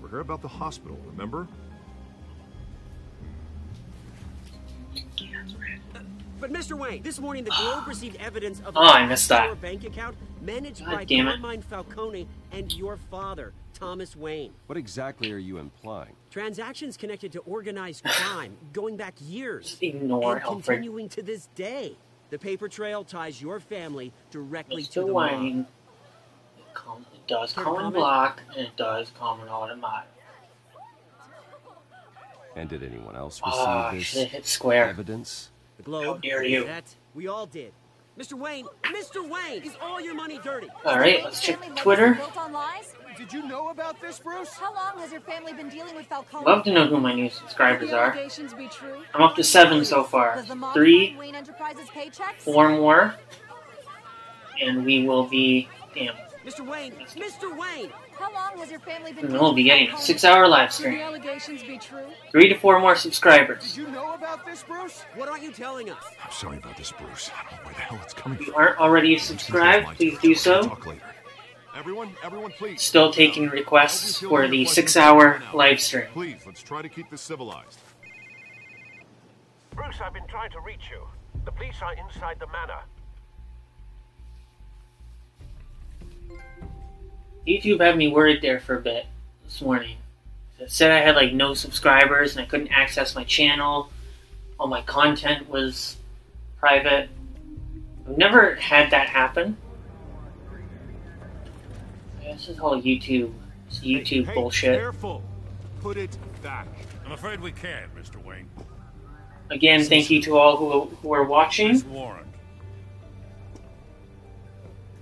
We're here about the hospital, remember? But Mr. Wayne, this morning the Globe received evidence of I missed that. your bank account managed God by damn it. Carmine Falcone and your father, Thomas Wayne. What exactly are you implying? Transactions connected to organized crime going back years Just ignore and Alfred. continuing to this day. The paper trail ties your family directly to Mr. the Wayne. mob. It does Care to common comment? block and it does common automatic. And did anyone else receive Ah, this should've hit square. evidence? The Globe. How dare you. That we all did. Mr. Wayne, is all your money dirty? Alright, let's check Twitter. Built on lies? Did you know about this, Bruce? How long has your family been dealing with Falcone? Love to know who my new subscribers The are. allegations be true? I'm up to 7 so far. Does the mob 3, fund Wayne Enterprises paychecks? 4 more. And we will be... Damn. Mr. Wayne, How long has your family been And dealing we'll be with getting a Falcone? 6-hour live Could the stream. allegations be true? 3 to 4 more subscribers. Did you know about this, Bruce? What aren't you telling us? I'm sorry about this, Bruce. I don't know where the hell it's coming If you from. aren't already subscribed, please do so. Talk later. Everyone, please. Still taking requests for the 6-hour live stream. Please, let's try to keep this civilized. Bruce, I've been trying to reach you. The police are inside the manor. YouTube had me worried there for a bit this morning. It said I had like no subscribers and I couldn't access my channel. All my content was private. I've never had that happen. This is all YouTube. It's YouTube bullshit. Careful. Put it back. I'm afraid we can't, Mr. Wayne. Again, thank you to all who are watching. This warrant.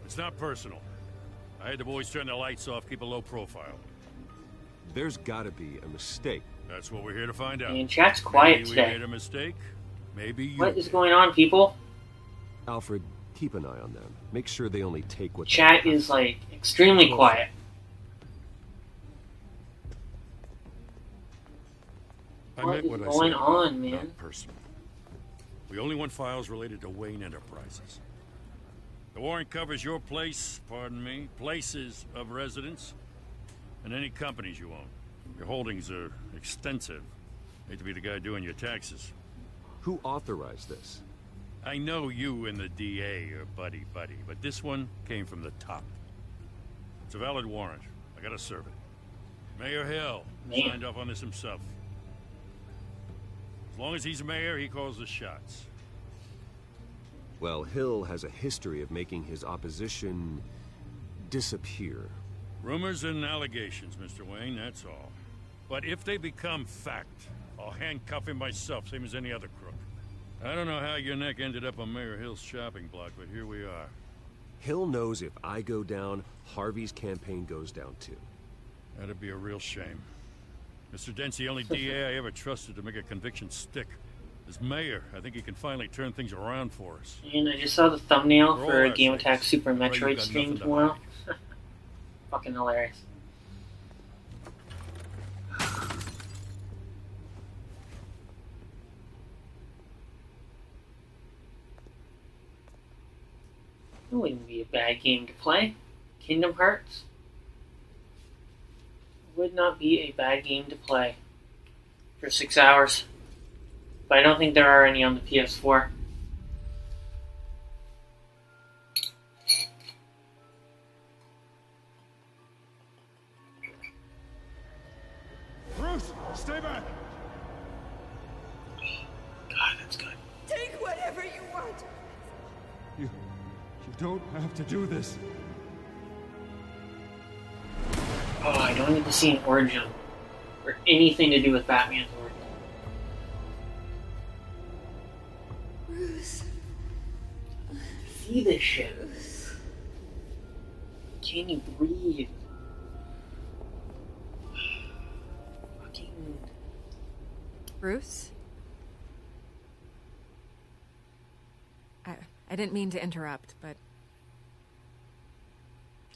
It's not personal. I had the boys turn the lights off, keep a low profile. There's gotta be a mistake. That's what we're here to find out. And chat's quiet Maybe today. we made a mistake. Maybe you What is did. going on, people? Alfred, keep an eye on them. Make sure they only take what Chat is like extremely quiet. I What meant is what I going said. on, man? Not personal. We only want files related to Wayne Enterprises. The warrant covers your place, pardon me, places of residence, and any companies you own. Your holdings are extensive. Hate to be the guy doing your taxes. Who authorized this? I know you and the DA are buddy-buddy, but this one came from the top. It's a valid warrant. I gotta serve it. Mayor Hill Man. signed off on this himself. As long as he's mayor, he calls the shots. Well, Hill has a history of making his opposition disappear. Rumors and allegations, Mr. Wayne, that's all. But if they become fact, I'll handcuff him myself, same as any other crook. I don't know how your neck ended up on Mayor Hill's shopping block, but here we are. Hill knows if I go down, Harvey's campaign goes down too. That'd be a real shame. Mr. Dent's the only DA I ever trusted to make a conviction stick. As mayor, I think he can finally turn things around for us. And I just saw the thumbnail For for all a our Game sakes. Attack Super Pray you Metroid got stream nothing to tomorrow. Fucking hilarious. It wouldn't be a bad game to play. Kingdom Hearts would not be a bad game to play for 6 hours. But I don't think there are any on the PS4. Bruce, stay back. God, that's good. Take whatever you want. You don't have to do this. Oh, I don't need to see an origin. Or anything to do with Batman's work. Bruce. See this shit. Can you breathe? Fucking. Bruce? I didn't mean to interrupt, but...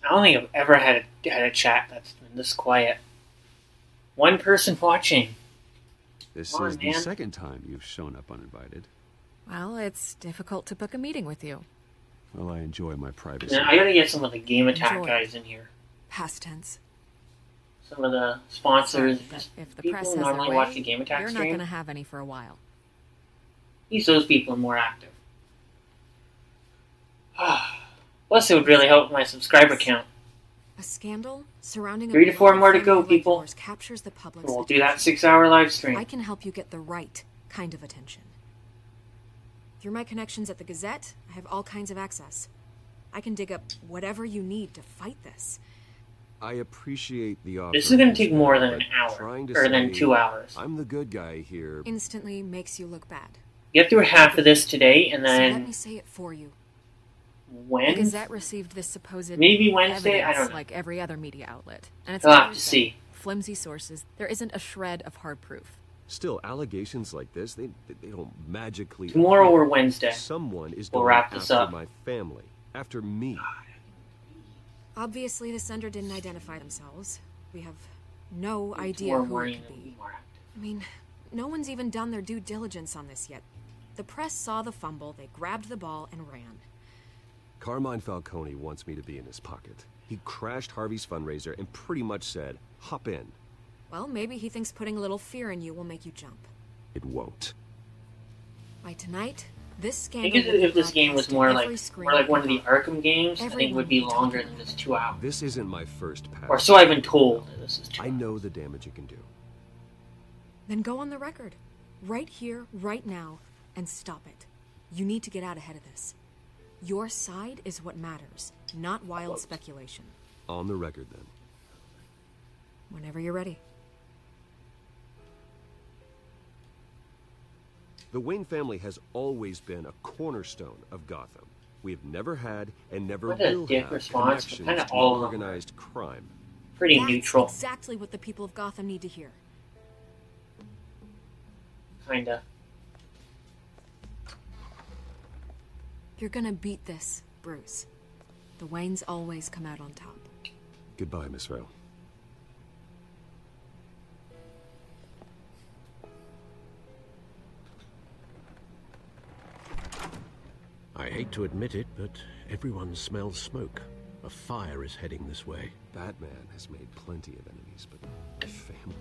I don't think I've ever had a chat that's been this quiet. One person watching. This Come on, is the man. second time you've shown up uninvited. Well, it's difficult to book a meeting with you. Well, I enjoy my privacy. Now, I gotta get some of the Game Attack Enjoy. guys in here. Past tense. Some of the sponsors. Sorry, but if the People press who has normally their watch way, the Game Attack you're not stream. going to have any for a while. At least those people are more active. Plus, it would really help my subscriber count. A scandal surrounding 3 to 4 more to go, family like people. yours captures the public's We'll do that attention. 6-hour live stream. I can help you get the right kind of attention. Through my connections at the Gazette, I have all kinds of access. I can dig up whatever you need to fight this. I appreciate the offer. This is going to take more than but an hour, trying to or than say 2 hours. I'm the good guy here. Instantly makes you look bad. Get through half of this today, and So let then me say it for you. The when? Gazette received this supposed Maybe Wednesday? I evidence don't know. like every other media outlet. And it's We'll have to Thursday. see. Flimsy sources. There isn't a shred of hard proof. Still, allegations like this, they don't magically... Tomorrow appear. or Wednesday. Someone is We'll going wrap this after up. my family. After me. Obviously, the sender didn't identify themselves. We have no Tomorrow idea who it morning could it'll be. be more active. I mean, no one's even done their due diligence on this yet. The press saw the fumble, they grabbed the ball and ran. Carmine Falcone wants me to be in his pocket. He crashed Harvey's fundraiser and pretty much said, hop in. Well, maybe he thinks putting a little fear in you will make you jump. It won't. By tonight, this I scandal think will be if this game was broadcast more to like every screen one of the in Gotham. Arkham games, I think it would be Everyone will be longer talking than just 2 hours. This isn't my first pass. Or so I've been told. This is 2 I know the damage it can do. Then go on the record. Right here, right now, and stop it. You need to get out ahead of this. Your side is what matters, not wild speculation. On the record, then. Whenever you're ready. The Wayne family has always been a cornerstone of Gotham. We have never had and never What a will dick have response, but connections kinda to all of them. organized crime. Pretty That's neutral. exactly what the people of Gotham need to hear. Kinda. You're gonna beat this, Bruce. The Waynes always come out on top. Goodbye, Miss Rowe. I hate to admit it, but everyone smells smoke. A fire is heading this way. Batman has made plenty of enemies, but my family...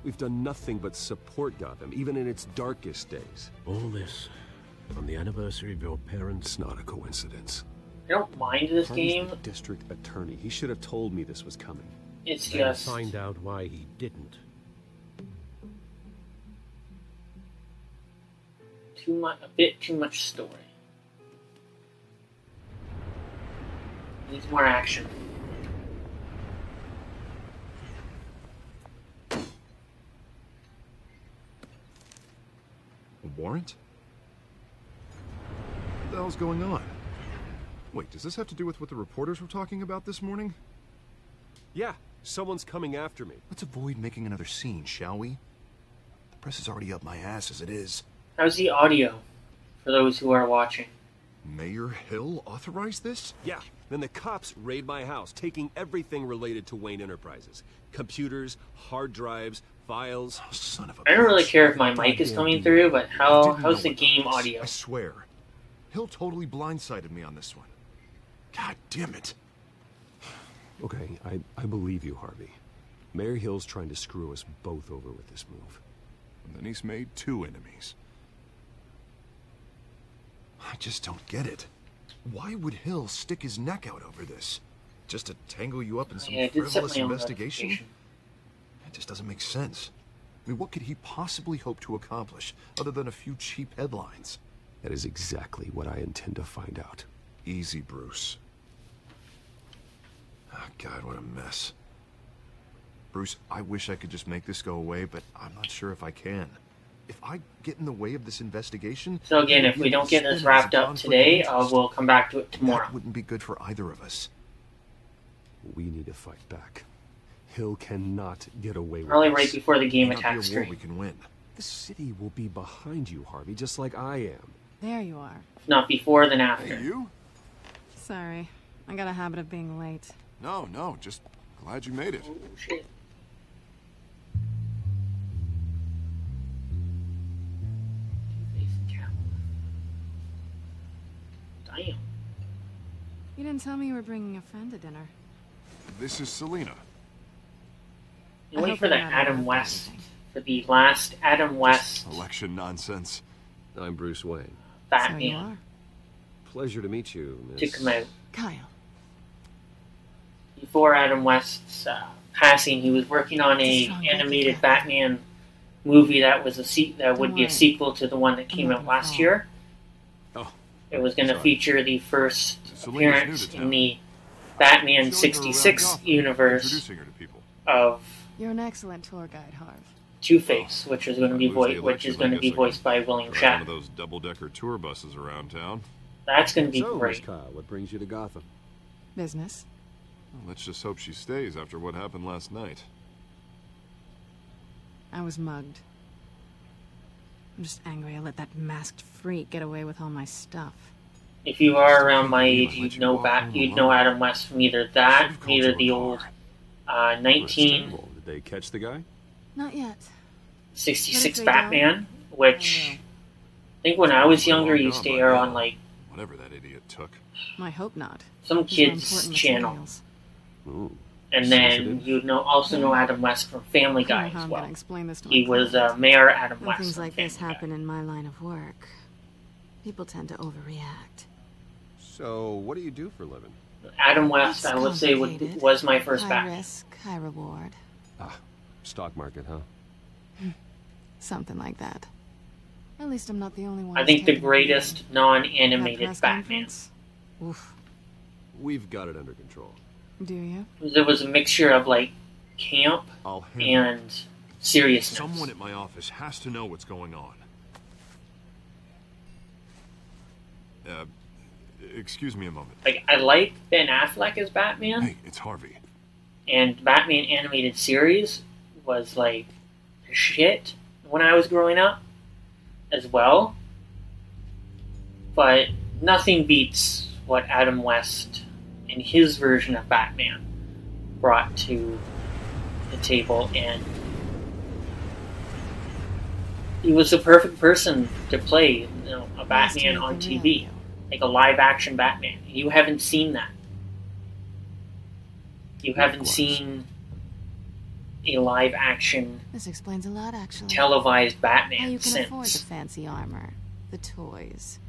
We've done nothing but support Gotham, even in its darkest days. All this on the anniversary of your parents' It's not a coincidence. I don't mind this Harvey's game. the district attorney. He should have told me this was coming. It's Then just find out why he didn't. a bit too much story. Needs more action. A warrant? What the hell's going on? Wait, does this have to do with what the reporters were talking about this morning? Yeah, someone's coming after me. Let's avoid making another scene, shall we? The press is already up my ass as it is. How's the audio for those who are watching? Mayor Hill authorized this? Yeah, then the cops raid my house, taking everything related to Wayne Enterprises. Computers, hard drives, files. Oh, son of a I don't really bitch. care if my mic is coming through, but how's the game This, audio? I swear. Hill totally blindsided me on this one. God damn it. Okay, I believe you, Harvey. Mayor Hill's trying to screw us both over with this move. And then he's made 2 enemies. I just don't get it. Why would Hill stick his neck out over this? Just to tangle you up in some Yeah, I did set frivolous my own investigation? notification. That just doesn't make sense. I mean, what could he possibly hope to accomplish other than a few cheap headlines? That is exactly what I intend to find out. Easy, Bruce. Oh, God, what a mess. Bruce, I wish I could just make this go away, but I'm not sure if I can. If I get in the way of this investigation... So again, if we don't get this wrapped up today, we'll come back to it tomorrow. That wouldn't be good for either of us. We need to fight back. Hill cannot get away with Probably this. right before the game May not be a attacks war screen. we can win. The city will be behind you, Harvey, just like I am. There you are. If not before, then after. Hey, you? Sorry. I got a habit of being late. No, just glad you made it. Oh, shit. Damn. You didn't tell me you were bringing a friend to dinner. This is Selena. You wait for the Adam West, for the last Adam West Election nonsense. I'm Bruce Wayne. Batman Pleasure to meet you, to Miss... come out. Kyle. Before Adam West's passing, he was working on a animated Batman movie that was that would be a sequel to the one that came out last year. Oh, it was going to feature the first Selena's appearance new to in town. the Batman Showing her around 66 Gotham, universe introducing her to people. of You're an excellent tour guide, Harv. Two-Face, which is going to be Lose the which is election, going I to be guess I voiced by William Drive one of Shatner. those double-decker tour buses around town. That's going to be So, Miss great. Kyle, what brings you to Gotham? Business. Well, let's just hope she stays after what happened last night. I was mugged. I'm just angry I let that masked freak get away with all my stuff. If you are around my age, you'd know Adam West from either that, either the old Understandable. Did they catch the guy? Not yet. 1966 Batman, which I think when I was younger used to air on like Whatever that idiot took. I hope not. some These are kids' important channel. materials. Ooh. And then you'd also know Adam West from Family I don't know Guy how as I'm well. gonna explain this to He my was client. Mayor Adam When West. things from like this Family Guy. happen in my line of work, people tend to overreact. So, what do you do for a living? Adam West, It's I would say, complicated. was my first High Batman. risk, high reward. Ah, stock market, huh? Something like that. At least I'm not the only one. I who's think the taken greatest That non-animated press Batman. conference? Oof. We've got it under control. Do you? There was a mixture of like camp I'll handle it. and seriousness. Someone at my office has to know what's going on. Excuse me a moment. Like, I like Ben Affleck as Batman, Hey, it's Harvey. and Batman animated series was like shit when I was growing up as well. But nothing beats what Adam West and his version of Batman brought to the table, and he was the perfect person to play, a Batman on TV, like a live-action Batman. You haven't seen that. You haven't seen a live-action This explains a lot, actually. televised How Batman you can afford the since. fancy armor, the toys.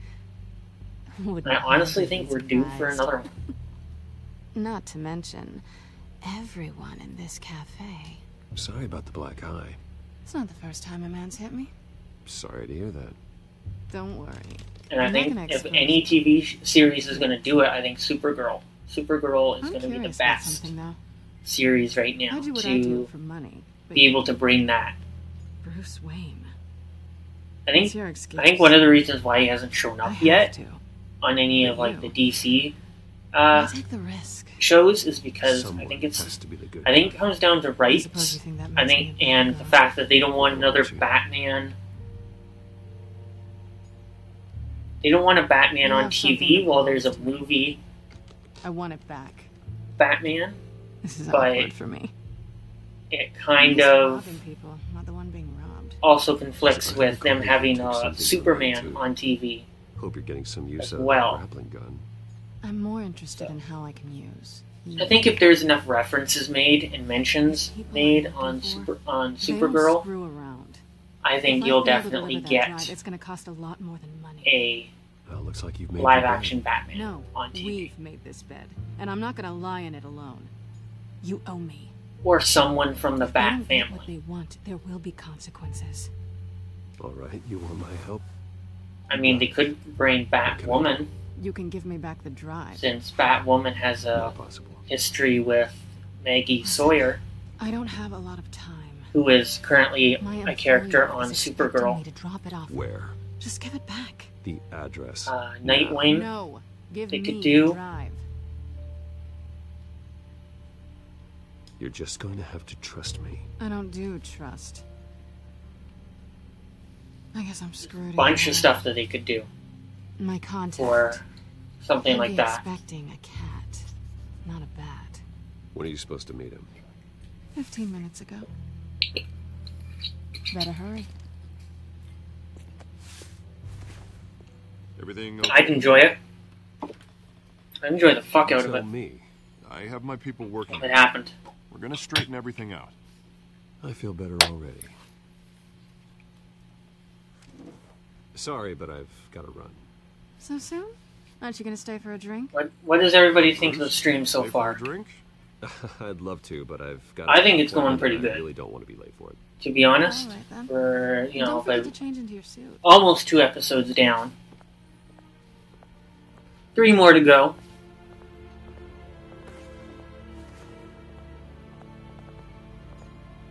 I honestly think we're due for another one. Not to mention, everyone in this cafe. I'm sorry about the black eye. It's not the first time a man's hit me. Sorry to hear that. Don't worry. And I I'm not think gonna if expose any you. TV series is going to do it, I think Supergirl. Supergirl is I'm going to be the curious about best something, though. series right now I do what I do to for money. but be able to bring that. Bruce Wayne. I think What's your excuse? I think one of the reasons why he hasn't shown I up have yet to. on any of like the DC I'll take the risk. shows is because Someone I think it's has to be the good I think it guy. comes down to suppose rights. you think that I makes think me a and bad the guy. fact that they don't want another Why don't you? Batman. They don't want a Batman You on have something TV to while there's a prove. movie I want it back. Batman. This is But awkward for me. It I'm kind just of robbing people, not the one being robbed. also conflicts Sorry, with them Nicole, having you took a something Superman too. on TV. Hope you're getting some use As out of well. the grappling gun. I'm more interested in how I can use. I think if there's enough references made and mentions People made I'm on looking for, They don't Supergirl, screw around. I think If you'll fail to definitely deliver that get drive, it's going to cost a lot more than money. a Well, looks like you've made live your action bed. Batman No, on TV. we've made this bed, and I'm not going to lie in it alone. You owe me. Or someone from the If they Bat don't get what family. they want, there will be consequences. All right, you want my help? I mean, they could bring Batwoman, You can give me back the drive. since Batwoman has a Not possible. history with Maggie Sawyer. I don't have a lot of time. who is currently My a character employer on is expecting Supergirl. me to drop it off. Where? Just give it back. The address. Nightwing. No, give They me could do. the drive. You're just going to have to trust me. I don't do trust. I guess I'm screwed. Bunch again. of stuff that they could do. My contact. Or something I'd like be that. Expecting a cat, not a bat. When are you supposed to meet him? 15 minutes ago. Better hurry. Everything okay? I'd enjoy it. I enjoy the fuck out of it. Me. I have my people working. It happened. We're gonna straighten everything out. I feel better already. Sorry, but I've got to run. So soon? Aren't you gonna stay for a drink? What does everybody think of the stream so far? Drink? I'd love to, but I've got. I think it's going pretty I good. really don't want to be late for it. To be honest, All right, then. we're Don't forget to change into your suit. almost 2 episodes down. 3 more to go.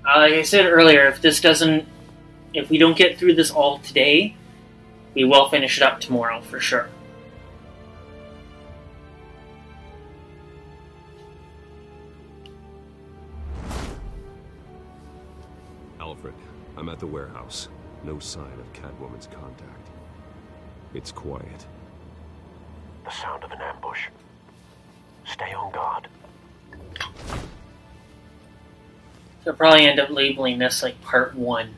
Like I said earlier, if we don't get through this all today, we will finish it up tomorrow for sure. Alfred, I'm at the warehouse. No sign of Catwoman's contact. It's quiet. The sound of an ambush. Stay on guard. So I'll probably end up labeling this like part 1.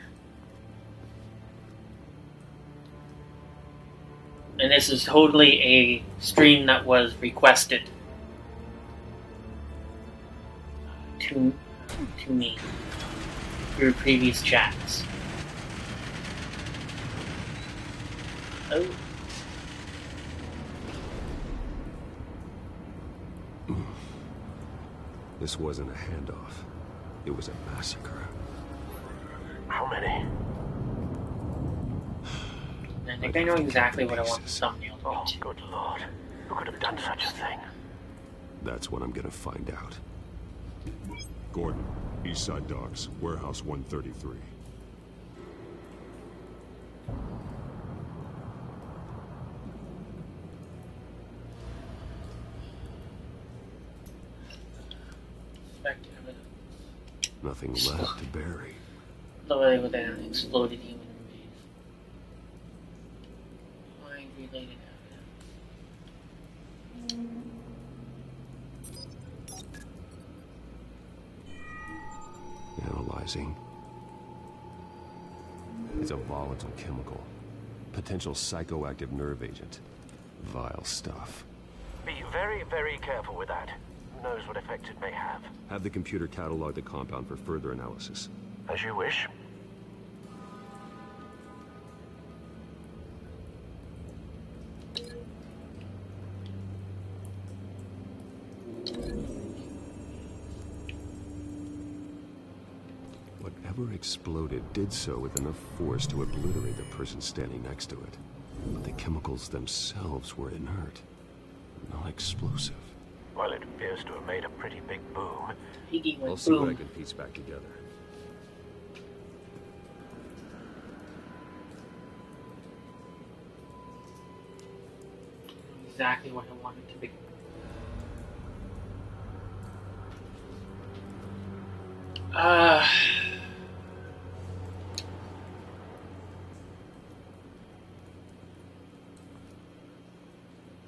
And this is totally a stream that was requested to me through previous chats. Oh. This wasn't a handoff. It was a massacre. How many? I think I know exactly what I want the thumbnail to be. Oh, good lord. Who could have done such a thing? That's what I'm gonna find out. Gordon, East Side Docks, Warehouse 133. Nothing left to bury. The way with that exploded human remains. Mind-related Analyzing. It's a volatile chemical. Potential psychoactive nerve agent. Vile stuff. Be very, very careful with that. Who knows what effect it may have? Have the computer catalog the compound for further analysis. As you wish. Whatever exploded did so with enough force to obliterate the person standing next to it. But the chemicals themselves were inert, not explosive. Well, it appears to have made a pretty big boom. I'll see what I can piece back together. exactly what I want it to be.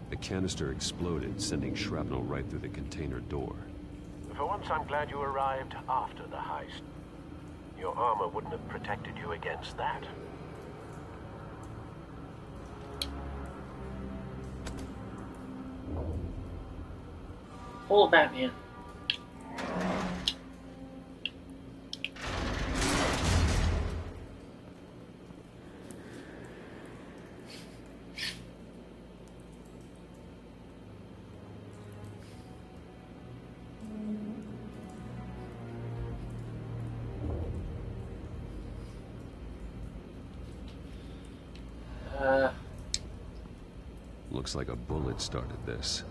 The canister exploded, sending shrapnel right through the container door. For once, I'm glad you arrived after the heist. Your armor wouldn't have protected you against that. Pull Batman. Looks like a bullet started this.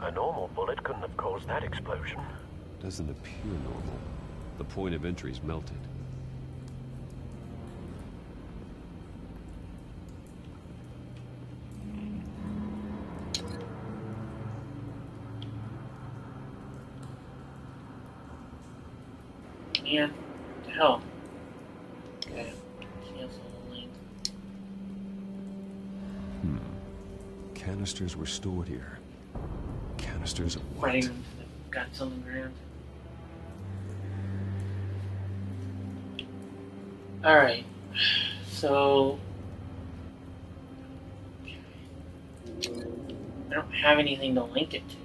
A normal bullet couldn't have caused that explosion. Doesn't appear normal. The point of entry's melted. Yeah, what the hell? Okay, cancel the link. Canisters were stored here. Canisters of what? Right into the guts on the ground. Alright, so I don't have anything to link it to.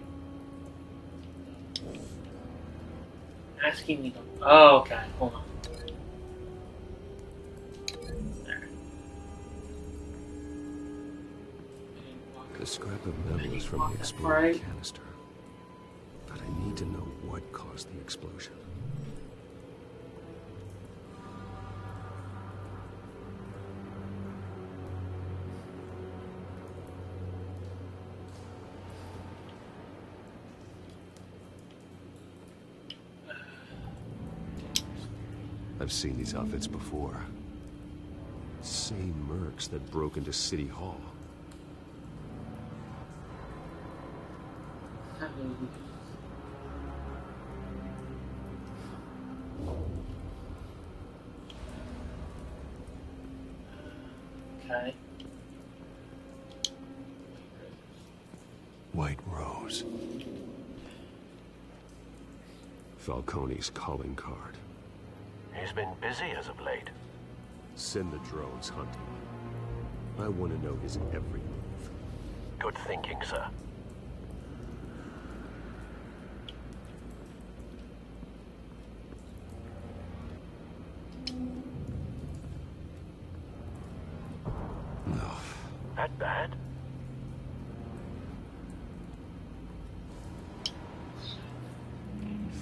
Asking me to. Oh, okay, hold on. The scrap of metal is from the exploded canister. But I need to know what caused the explosion. I've seen these outfits before. Same mercs that broke into City Hall. Okay. White Rose. Falcone's calling card. He's been busy as of late. Send the drones hunting. I want to know his every move. Good thinking, sir. No. That bad?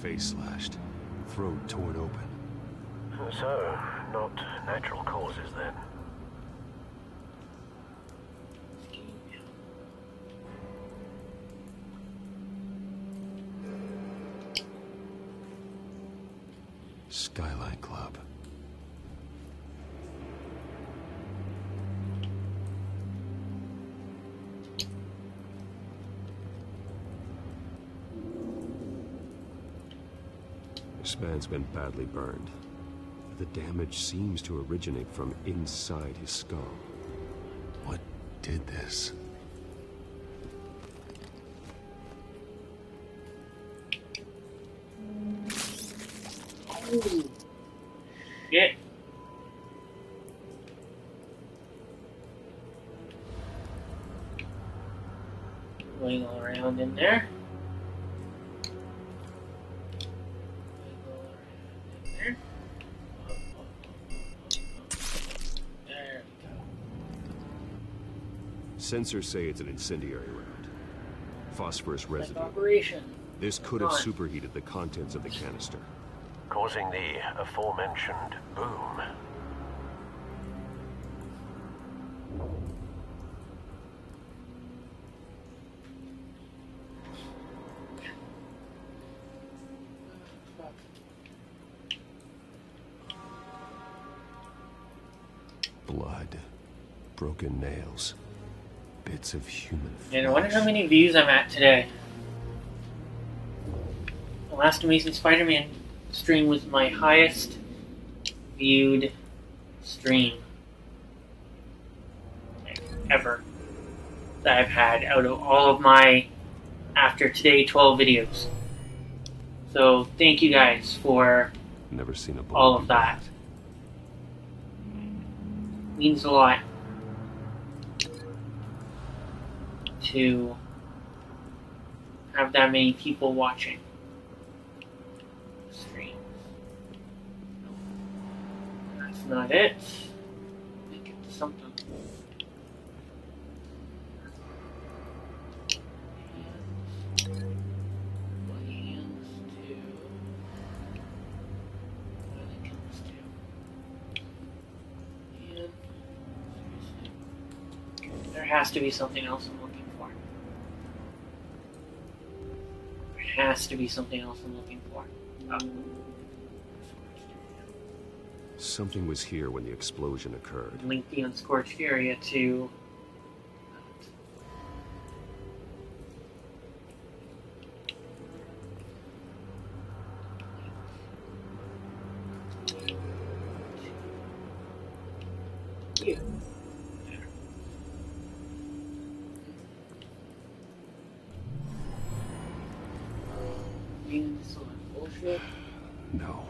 Face slashed. Throat torn open. So, not natural causes then. Skyline Club. This man's been badly burned. The damage seems to originate from inside his skull. What did this? Ooh. Shit. Wiggle around in there. Sensors say it's an incendiary round. Phosphorus residue. Operation. This could have superheated the contents of the canister. Causing the aforementioned boom. Blood. Broken nails. Bits of human flesh. And I wonder how many views I'm at today. The last Amazing Spider-Man stream was my highest viewed stream ever that I've had out of all of my After Today 12 videos. So thank you guys for Never seen a all of that. Means a lot to have that many people watching the stream. That's not it. Make it to something. There has to be something else I'm looking for. There has to be something else I'm looking for. Oh. Something was here when the explosion occurred. Link the unscorched area to... Yeah. Meaning this is like bullshit? No.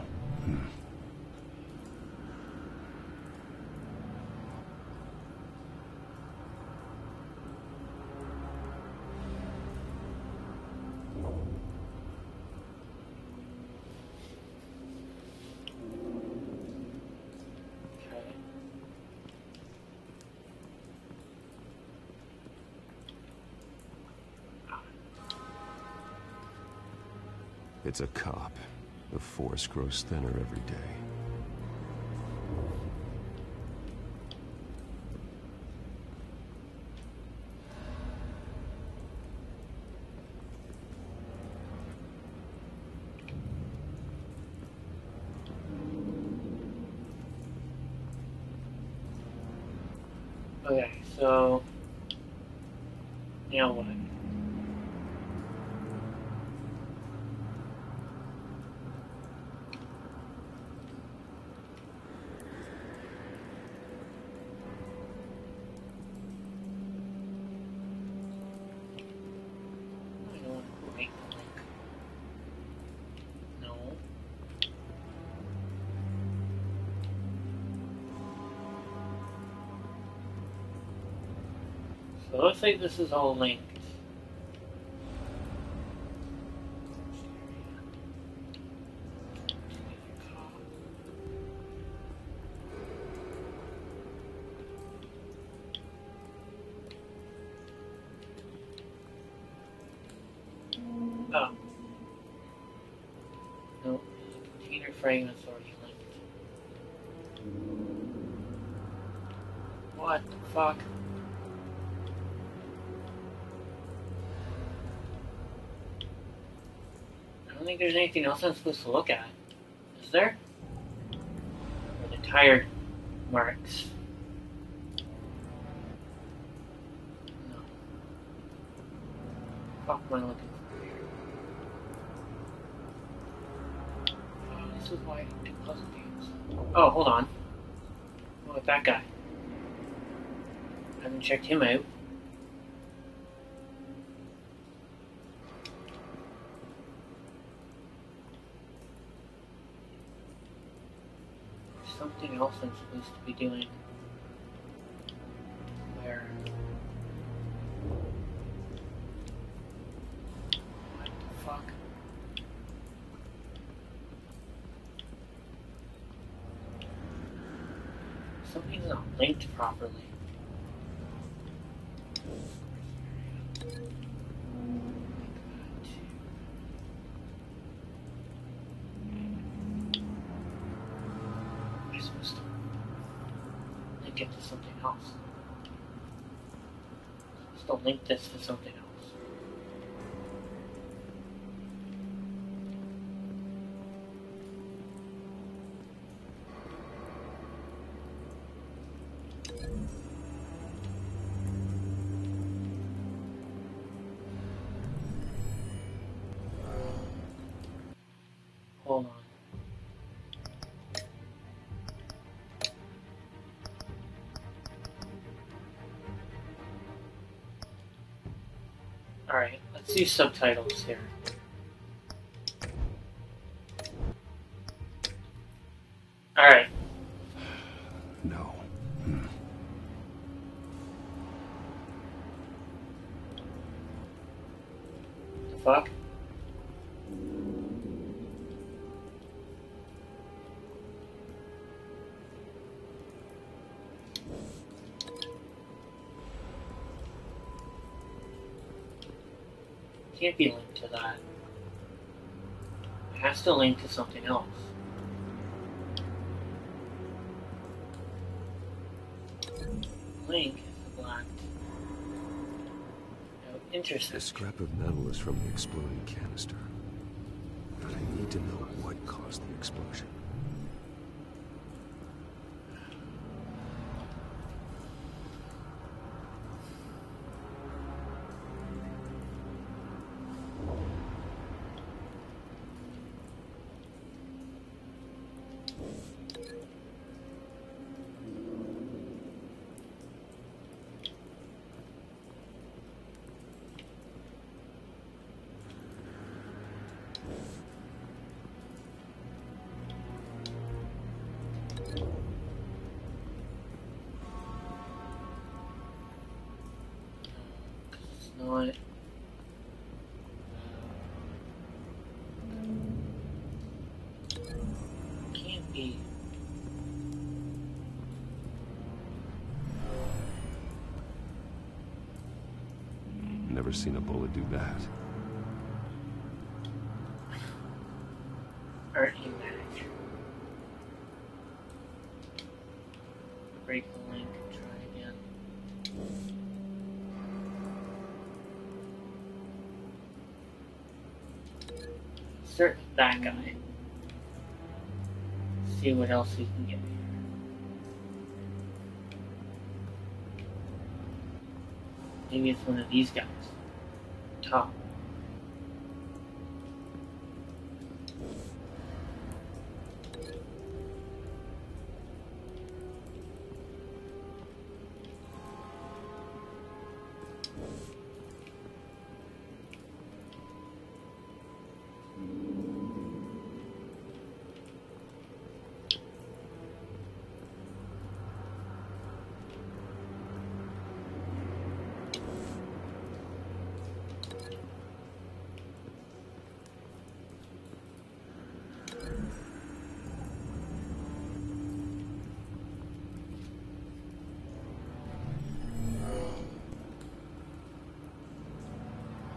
It's a cop. The force grows thinner every day. Okay, so... Now what? So it looks like this is all linked. Oh. No, the container fragment's already linked. What the fuck? I don't think there's anything else I'm supposed to look at. Is there? Or the tire marks. No. Fuck am I looking for here? Oh, this is why I don't do puzzle games. Oh, hold on. What about that guy? I haven't checked him out. Something else I'm supposed to be doing. Where? What the fuck? Something's not linked properly. Link it to something else. Still link this to something else. Hold on. Alright, let's use subtitles here. Alright. No. The fuck? Can't be linked to that. It has to link to something else. Link is blacked. No, interesting. The scrap of metal is from the exploding canister. But I need to know what caused the explosion. Not. Can't be. Never seen a bullet do that. Aren't you mad? Break the link, try again. Start with that guy. See what else we can get here. Maybe it's one of these guys. Top.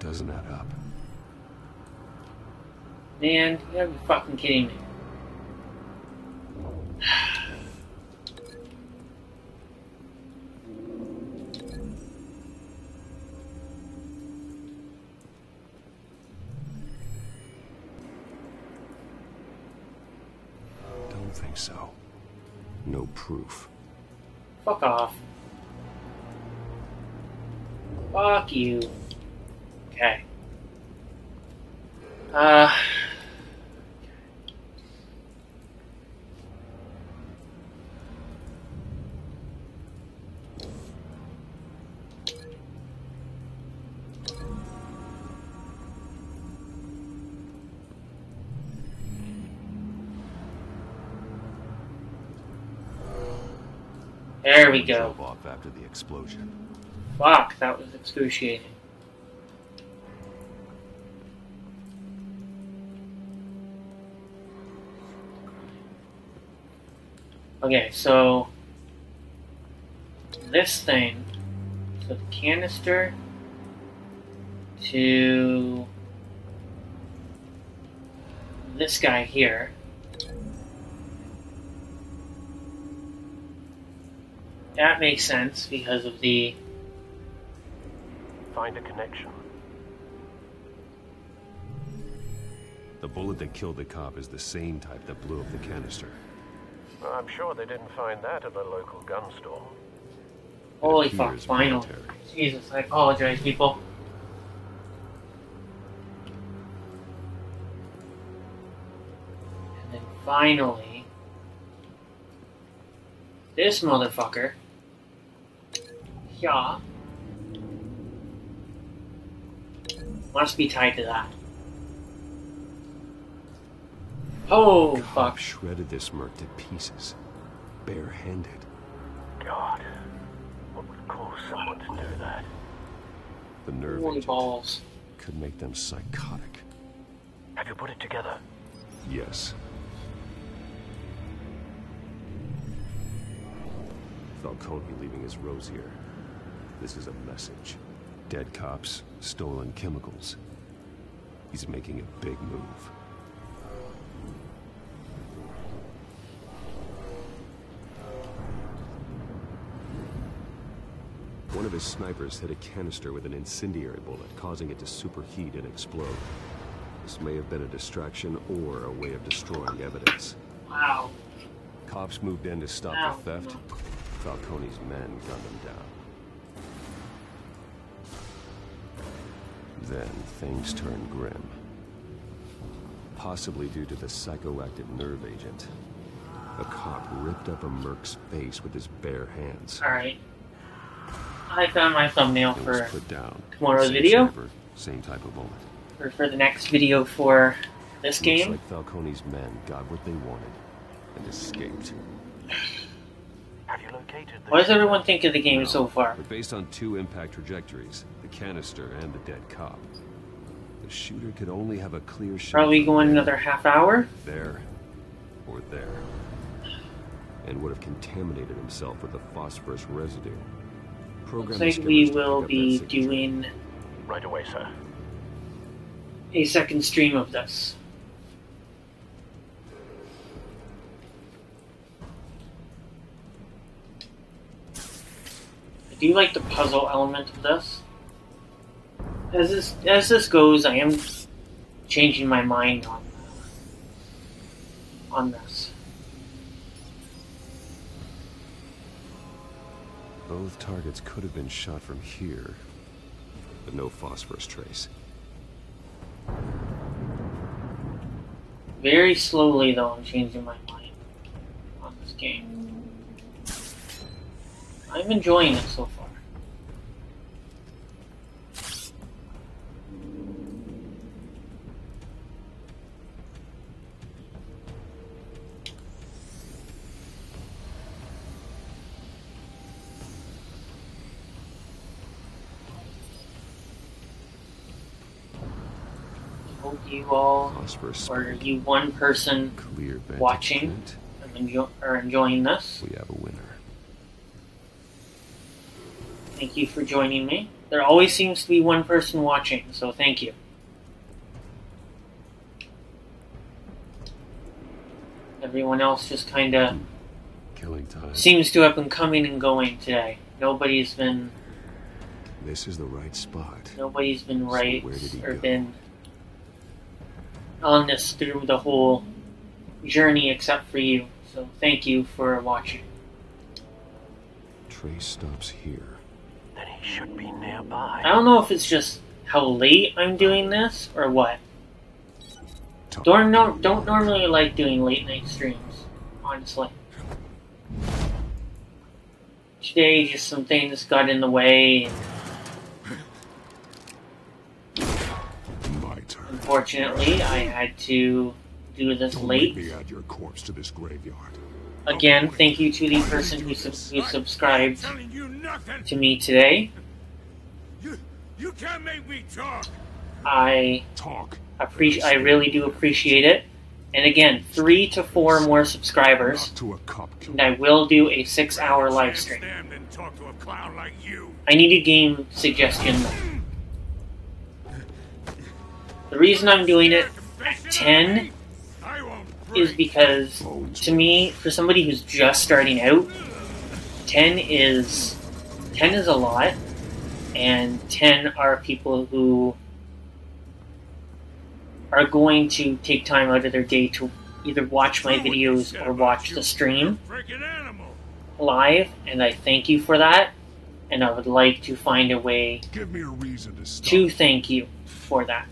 Doesn't add up. Man, you gotta be fucking kidding me. Don't think so. No proof. Fuck off. Fuck you. Okay. There we go. Drove off after the explosion. Fuck, that was excruciating. Okay, so this thing, so the canister to this guy here. That makes sense because of the... Find a connection. The bullet that killed the cop is the same type that blew up the canister. I'm sure they didn't find that at a local gun store. Holy fuck, final. Jesus, I apologize, people. And then finally, this motherfucker. Yeah. Must be tied to that. Oh, fuck. Shredded this merc to pieces. Bare-handed. God. What would cause someone to do that? The nerve Holy agent balls. could make them psychotic. Have you put it together? Yes. Falcone leaving his rose here. This is a message. Dead cops, stolen chemicals. He's making a big move. One of his snipers hit a canister with an incendiary bullet, causing it to superheat and explode. This may have been a distraction or a way of destroying evidence. Wow. Cops moved in to stop the theft. Falcone's men gunned them down. Then things turned grim. Possibly due to the psychoactive nerve agent. A cop ripped up a merc's face with his bare hands. Alright. I found my thumbnail It for was put down. tomorrow's Same video. sniper, same type of bullet. Or for the next video for this Looks game. like Falcone's men got what they wanted and escaped. Have you located the... What does everyone think of the game so far? But based on 2 impact trajectories, the canister and the dead cop, the shooter could only have a clear shot. Probably going another half hour? There. Or there. And would have contaminated himself with the phosphorus residue. Looks like we will be doing... Right away, sir. A second stream of this. I do like the puzzle element of this. As this goes, I am changing my mind on this. Both targets could have been shot from here, but no phosphorus trace. Very slowly, though, I'm changing my mind on this game. I'm enjoying it so far. Hope you all, or you one person watching, are enjoying this. We have a winner. Thank you for joining me. There always seems to be one person watching, so thank you. Everyone else just kind of killing time. Seems to have been coming and going today. Nobody's been. This is the right spot. Nobody's been right So where did he or go? been on this through the whole journey except for you. So thank you for watching. Trace stops here. Then he should be nearby. I don't know if it's just how late I'm doing this or what. Don't normally like doing late night streams, honestly. Today, just some things got in the way. Unfortunately, I had to do this late. Let me add your corpse to this graveyard. Again, thank you to the person who subscribed to me today. You can't make me talk. I really do appreciate it. And again, 3 to 4 more subscribers, and I will do a 6-hour live stream. I need a game suggestion. The reason I'm doing it at 10 is because, to me, for somebody who's just starting out, 10 is a lot, and 10 are people who are going to take time out of their day to either watch my videos or watch the stream live, and I thank you for that, and I would like to find a way to thank you for that.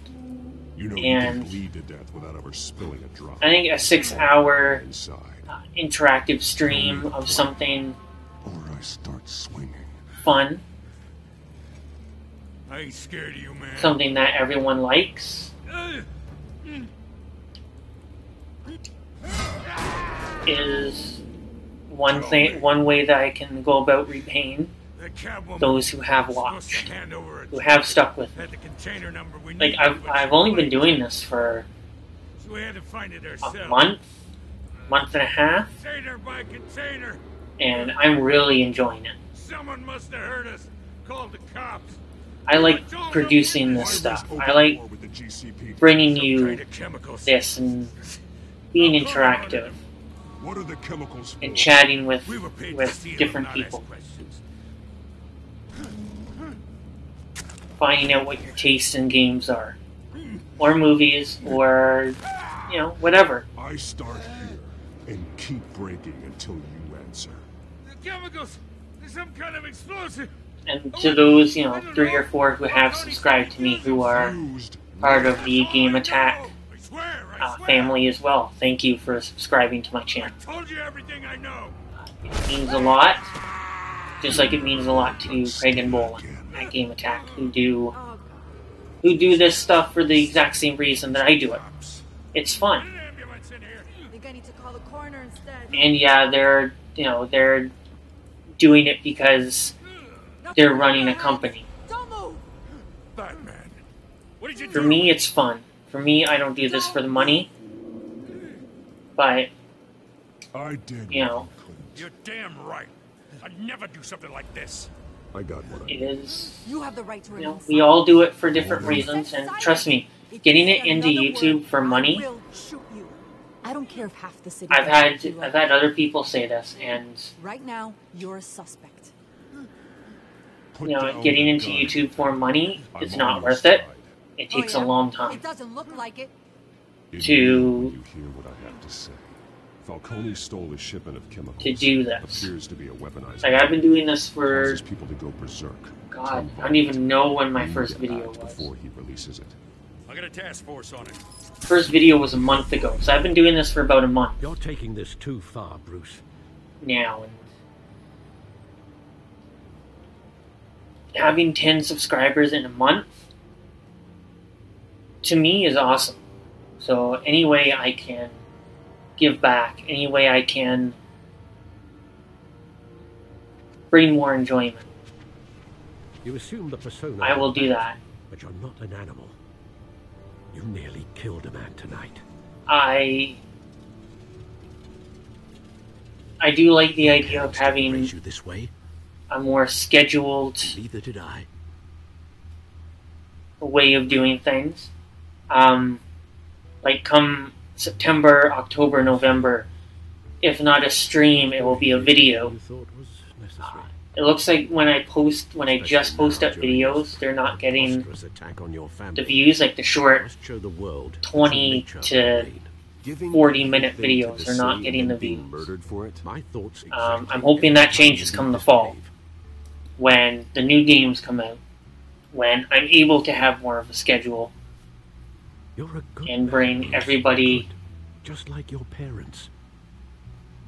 You know And you can bleed to death without ever spilling a drop. I think a 6-hour interactive stream of something Or I start swinging. fun, I ain't scared of you, man. something that everyone likes, is one way that I can go about repaying those who have watched, who have stuck with me. Like I've only been doing this for a month and a half, and I'm really enjoying it. Someone must have heard us. Called the cops. I like producing this stuff. I like bringing you this and being interactive What are the chemicals and chatting with different people. Finding out what your tastes in games are. Or movies, or, you know, whatever. I start here and keep breaking until you answer. The chemicals. There's some kind of explosive. And to those, 3 or 4 who have subscribed to me, who are part of the Game Attack family as well, thank you for subscribing to my channel. Told you everything I know. It means a lot, just like it means a lot to Craig and Bolin at Game Attack, who do this stuff for the exact same reason that I do it. It's fun. I think I need to call the coroner instead. And yeah, they're doing it because they're running a company. Batman, what did you do? For me, it's fun. For me, I don't do this for the money. But, you know, You're damn right. I'd never do something like this. I got what it is. You have the right to remain We all do it for different reasons, and trust me, getting it into YouTube for money. I don't care if half the city. I've had other people say this, and right now you're a suspect. you know, getting into YouTube for money is not worth it. It takes a long time It doesn't look like it. to You hear what I have to say. Falcone stole a shipment of chemicals. to do this. Appears to be a weaponized. Like, I've been doing this for, Causes people to go berserk. God, I don't even know when my first video was. Before he releases it. I got a task force on it. First video was a month ago, so I've been doing this for about a month You're taking this too far, Bruce. now. And having 10 subscribers in a month, to me, is awesome. So any way I can give back, any way I can bring more enjoyment, You assume the persona. I will do that. But you're not an animal. You nearly killed a man tonight. I do like the idea of having You this way? a more scheduled Neither did I. way of doing things. Like come September, October, November, if not a stream, it will be a video. You thought was necessary. It looks like when I just post up videos, they're not getting Attack on your family. the views, like the short Show the world 20 to 40-minute videos are not getting the views. Murdered for it. My thoughts. I'm hoping that changes come the fall, when the new games come out, when I'm able to have more of a schedule You're a good and bring man, everybody just like your parents.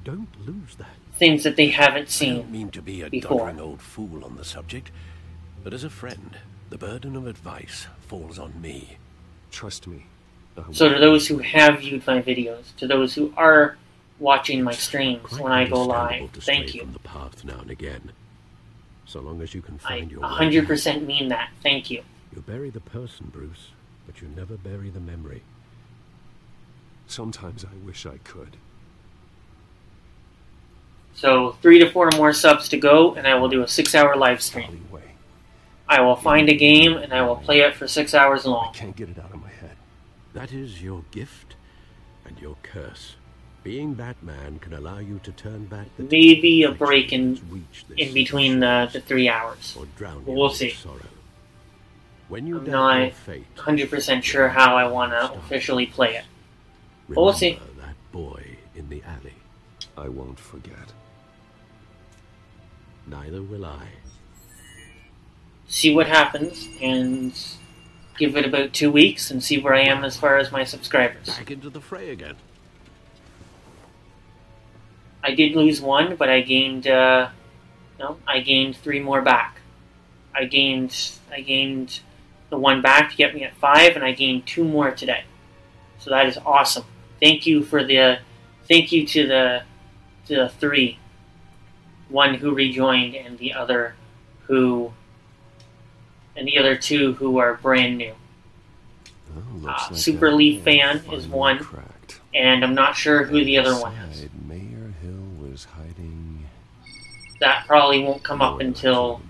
Don't lose that. things that they haven't I don't seen mean to be a before. doddering old fool on the subject, but as a friend, the burden of advice falls on me. Trust me. So to those who have viewed my videos, to those who are watching my streams Quite when I go understandable live, to stray thank you. from the path now and again. So long as you can I find your way. 100% mean that. Thank you. You bury the person, Bruce, but you never bury the memory. Sometimes I wish I could. So 3 to 4 more subs to go, and I will do a 6-hour live stream. I will find a game, and I will play it for 6 hours long. Can't get it out of my head. That is your gift and your curse. Being Batman can allow you to turn back the Maybe a break in between the 3 hours. or drown We'll in see. sorrow. When you I'm doubt not your fate, 100% sure how I want to officially play it. But we'll see. remember that boy in the alley. I won't forget. Neither will I. See what happens, and give it about 2 weeks and see where I am as far as my subscribers. Back into the fray again. I did lose 1, but I gained, I gained 3 more back. I gained the 1 back to get me at 5, and I gained 2 more today. So that is awesome. Thank you to the 3. 1 who rejoined, and the other 2 who are brand new. Super Leaf Fan is 1, and I'm not sure who the other one is. Mayor Hill was hiding. That probably won't come up until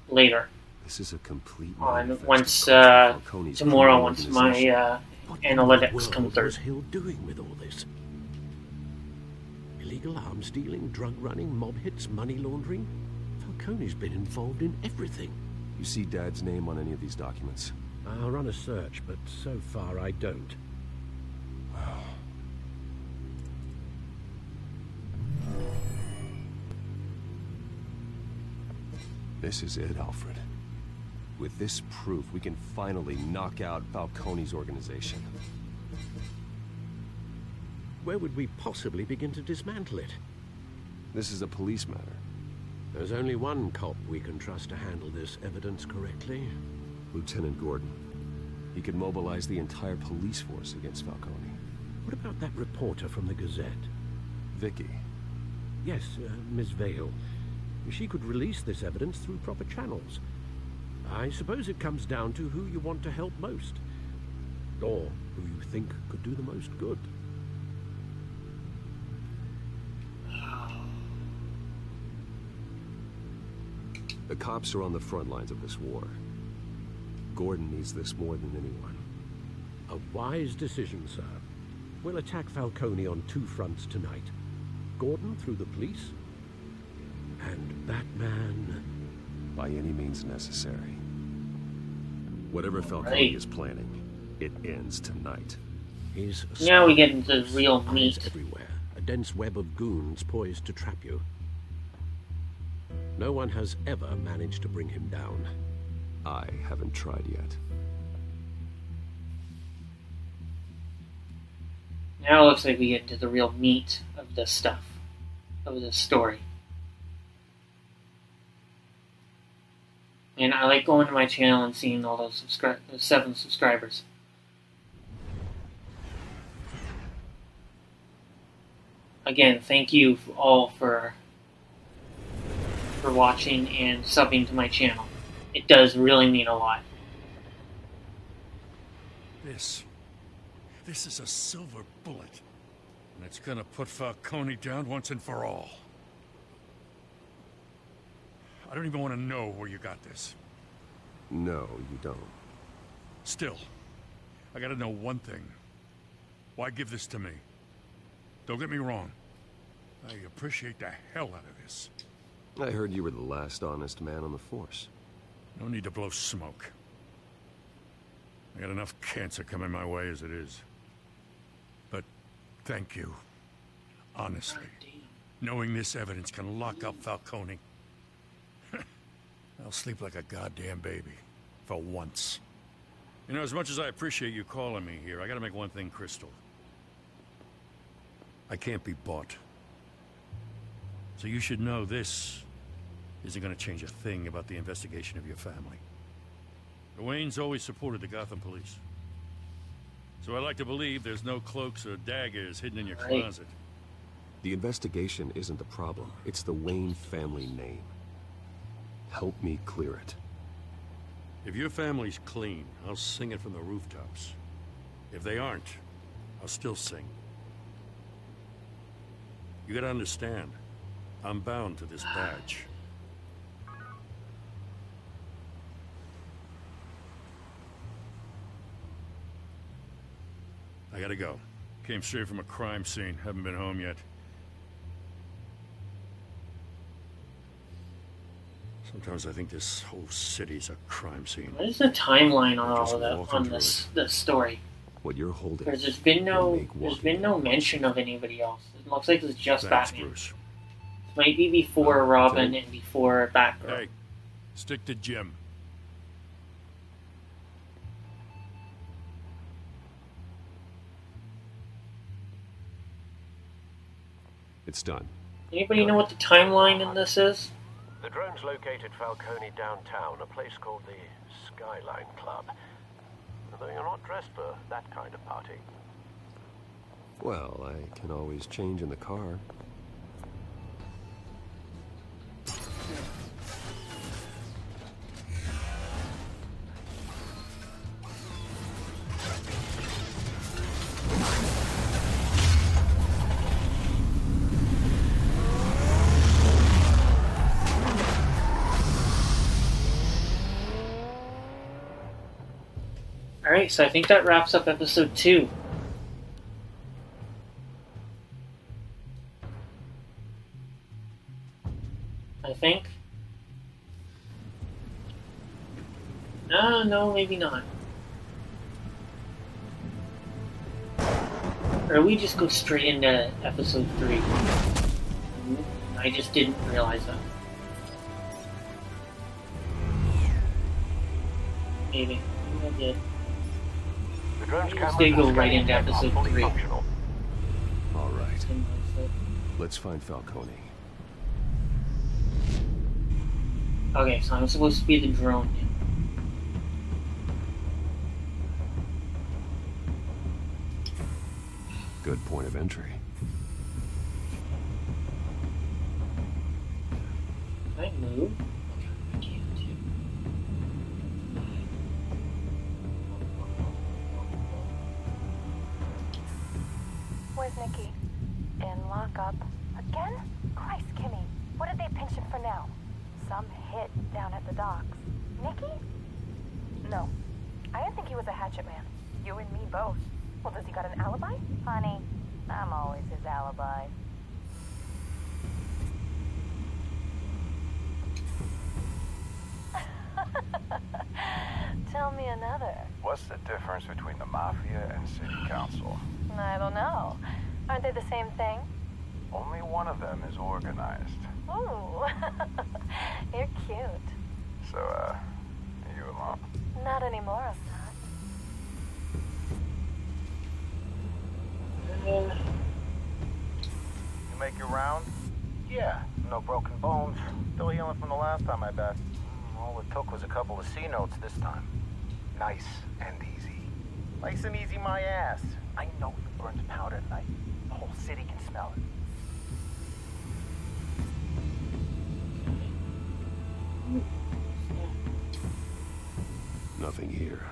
later. This is a complete Once tomorrow, once my analytics come through. What was Hill doing with all this? Illegal arms dealing, drug running, mob hits, money laundering? Falcone's been involved in everything. You see Dad's name on any of these documents? I'll run a search, but so far I don't. This is it, Alfred. With this proof, we can finally knock out Falcone's organization. Where would we possibly begin to dismantle it? This is a police matter. There's only one cop we can trust to handle this evidence correctly. Lieutenant Gordon. He could mobilize the entire police force against Falcone. What about that reporter from the Gazette? Vicky. Yes, Miss Vale. She could release this evidence through proper channels. I suppose it comes down to who you want to help most, or who you think could do the most good. The cops are on the front lines of this war. Gordon needs this more than anyone. A wise decision, sir. We'll attack Falcone on two fronts tonight. Gordon through the police, and that man... by any means necessary. Whatever Falcone is planning, it ends tonight. Now we get into the real meat. Everywhere, a dense web of goons poised to trap you. No one has ever managed to bring him down. I haven't tried yet. Now it looks like we get into the real meat of this stuff, of this story. And I like going to my channel and seeing all those 7 subscribers. Again, thank you all for watching and subbing to my channel. It does really mean a lot. This is a silver bullet. And it's gonna put Falcone down once and for all. I don't even want to know where you got this. No, you don't. Still, I gotta know one thing. Why give this to me? Don't get me wrong. I appreciate the hell out of this. I heard you were the last honest man on the force. No need to blow smoke. I got enough cancer coming my way as it is. But thank you. Honestly. Knowing this evidence can lock up Falcone. I'll sleep like a goddamn baby. For once. You know, as much as I appreciate you calling me here, I gotta make one thing crystal. I can't be bought. So you should know this isn't gonna change a thing about the investigation of your family. The Waynes always supported the Gotham police. So I like to believe there's no cloaks or daggers hidden in your closet. The investigation isn't the problem. It's the Wayne family name. Help me clear it. If your family's clean, I'll sing it from the rooftops. If they aren't, I'll still sing. You gotta understand, I'm bound to this badge. I gotta go. Came straight from a crime scene. Haven't been home yet. Sometimes I think this whole city's a crime scene. What is the timeline on all of that, on this story? What you're holding. Because there's been no mention of anybody else. It looks like it's just Batman. Bruce. It might be before Robin and before Batgirl. Hey, stick to Jim. It's done. Anybody know what the timeline in this is? The drones located Falcone downtown, a place called the Skyline Club. Although you're not dressed for that kind of party. Well, I can always change in the car. Alright, so I think that wraps up episode 2. I think. No, maybe not. Or we just go straight into episode 3. I just didn't realize that. Maybe I did. The drone's Let's go right into episode 3. All right. Let's find Falcone. Okay, so I'm supposed to be the drone now. Good point of entry. I Can I move? Okay, I can too. Where's Nikki? In lockup. Again? Christ, Kimmy. What did they pinch him for now? Some hit down at the docks. Nikki? No. I didn't think he was a hatchet man. You and me both. Well, does he got an alibi? Honey, I'm always his alibi. Tell me another. What's the difference between the Mafia and City Council? I don't know. Aren't they the same thing? Only one of them is organized. Ooh. You're cute. So, are you alone? Not anymore, I'm not. You make your round? Yeah, no broken bones. Still healing from the last time I bet. All it took was a couple of C notes this time. Nice and easy. Nice and easy my ass. I know you burned powder tonight. The whole city can smell it. Nothing here.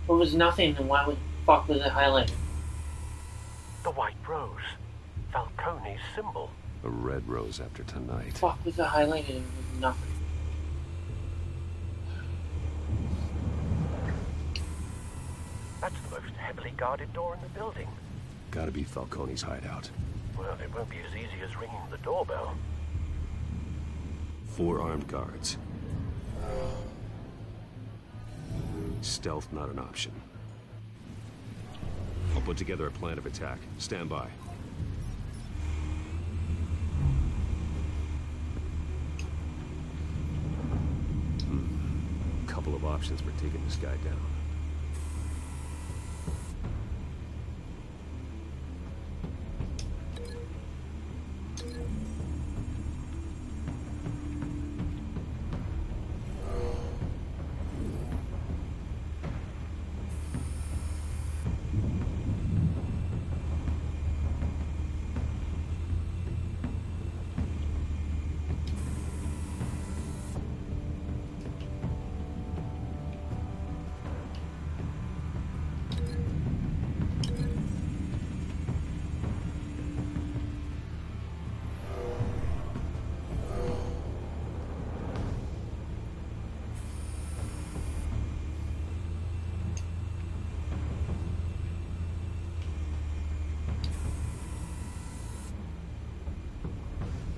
If it was nothing, then why would fuck was it highlighted? The white rose. Falcone's symbol. A red rose after tonight. Fuck was it highlighted? It was nothing. That's the most heavily guarded door in the building. Gotta be Falcone's hideout. Well, it won't be as easy as ringing the doorbell. 4 armed guards. Stealth not an option. I'll put together a plan of attack. Stand by. Couple of options for taking this guy down.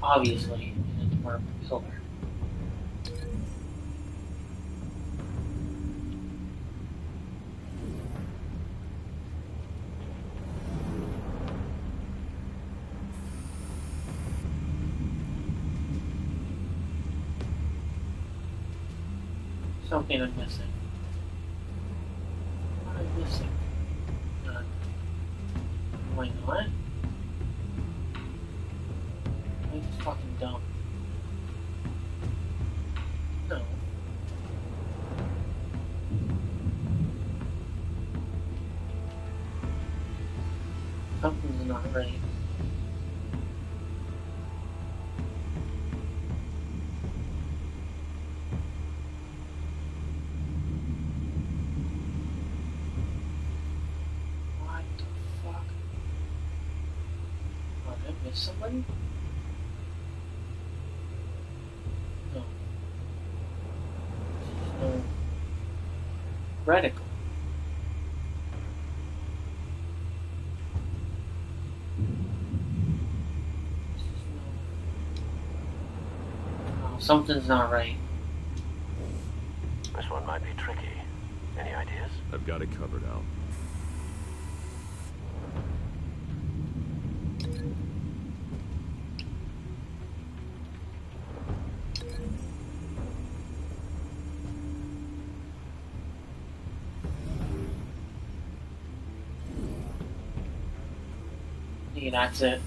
Obviously, in a dwarf pillar. Something I'm missing. What am I missing? None. Am I not? I'm just fucking dumb. No. Something's not right. What the fuck? Oh, did I miss somebody? No. No. Radical. Oh, something's not right. This one might be tricky. Any ideas? I've got it covered, Al. Yeah, that's it.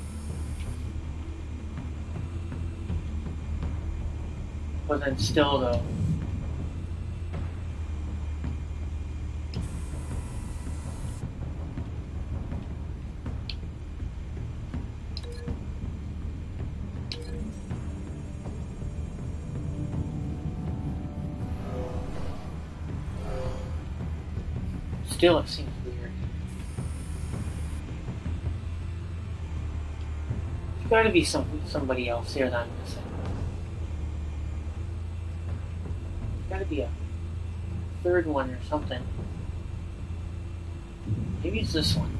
But then still, though. Still, it seems weird. There's gotta be somebody else here that I'm missing. There's gotta be a third one or something. Maybe it's this one.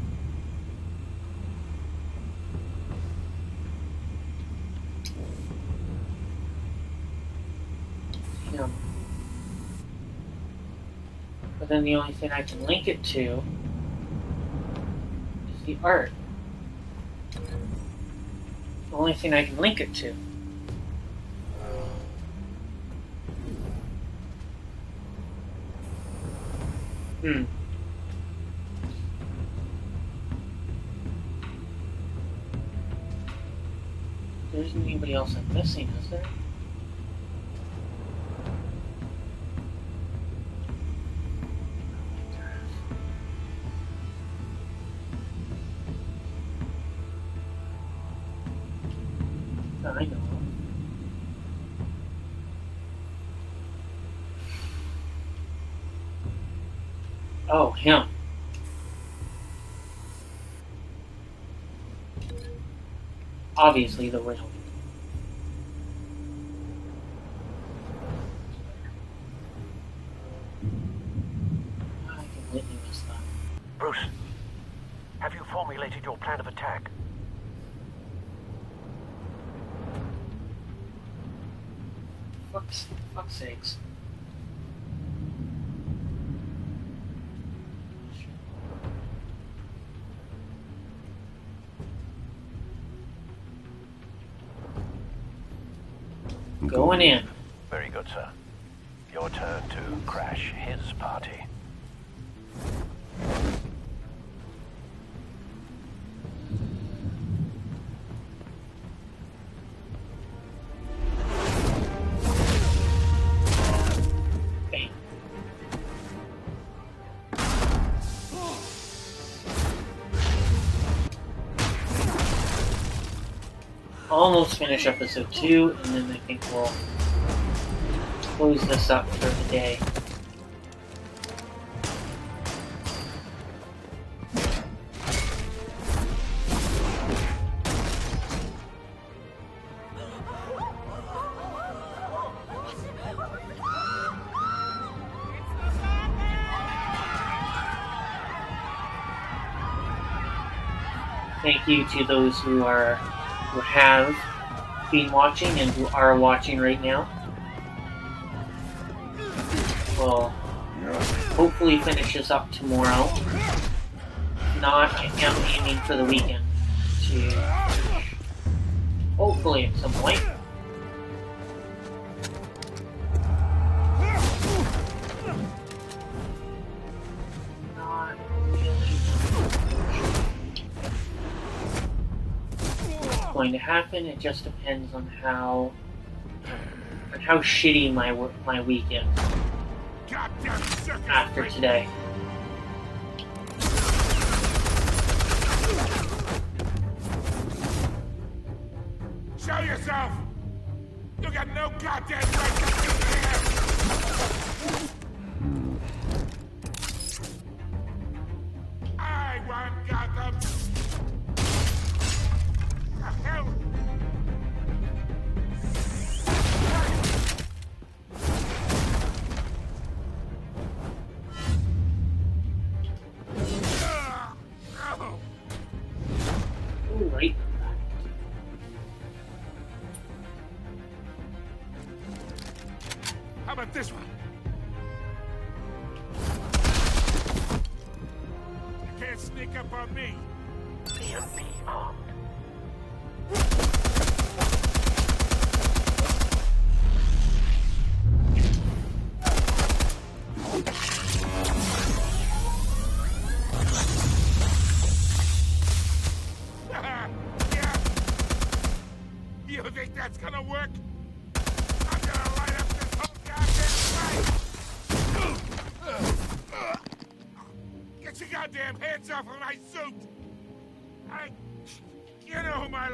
Him. But then the only thing I can link it to is the art. The only thing I can link it to. There isn't anybody else I'm missing, is there? I know. Oh, him. Obviously the real. I completely missed that. Bruce, have you formulated your plan of attack? Fuck's sakes. Going in. Very good, sir. Your turn to crash his party. Almost finish episode 2, and then I think we'll close this up for the day. Thank you to those who have been watching and who are watching right now. We'll hopefully finish this up tomorrow. If not, I am aiming for the weekend to hopefully at some point. Going to happen. It just depends on how shitty my week is after today. Show yourself! You got no goddamn right to be here! I want Gotham! The hell? Ooh, right. How about this one? You can't sneak up on me. EMP armed. You think that's gonna work? I'm gonna light up this whole goddamn place! Get your goddamn hands off of my suit! You know who my...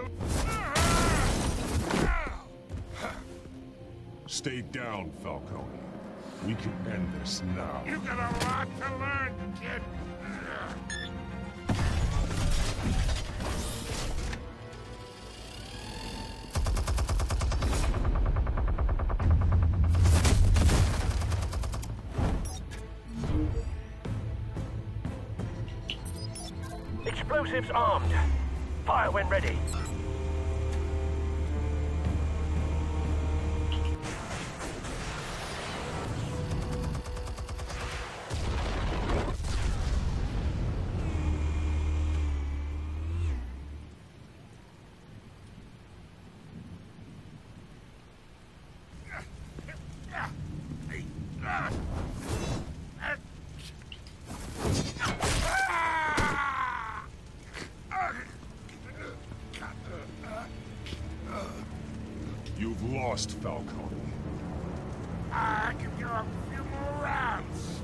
Stay down, Falcone. We can end this now. You got a lot to learn, kid. Explosives armed. Fire when ready. You've lost, Falcone. I can go a few more rounds.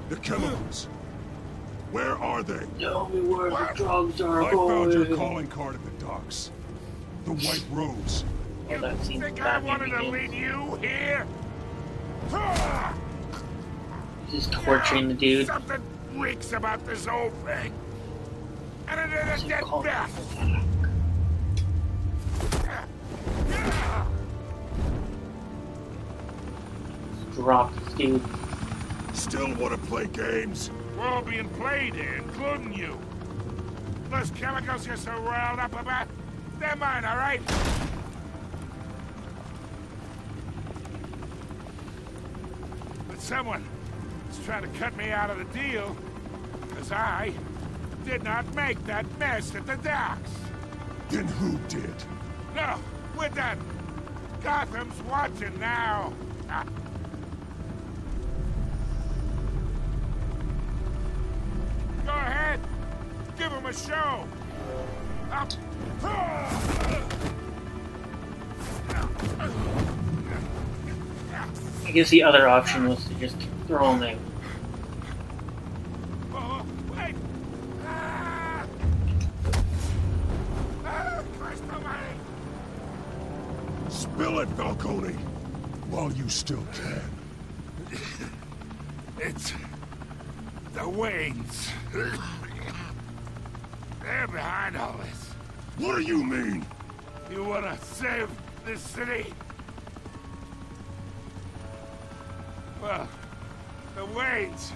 The chemicals. Where are they? Tell me where the drugs are I found your calling card at the docks. The White Rose. Well, that seems Think I bad. wanted to lead you here? He's just torturing the dude. Something reeks about this whole thing. And it is a dead death. Drop this dude. Still want to play games? We're all being played here, including you. Those chemicals you're so riled up about, they're mine, all right? But someone is trying to cut me out of the deal, because I did not make that mess at the docks. Then who did? No, we're done. Gotham's watching now. Go ahead. Give him a show. I guess the other option was to just throw him out. Oh, wait. Christ almighty. Spill it, Falcone, while you still can. It's the Waynes. They're behind all this. What do you mean? You wanna save this city? Well, the Waynes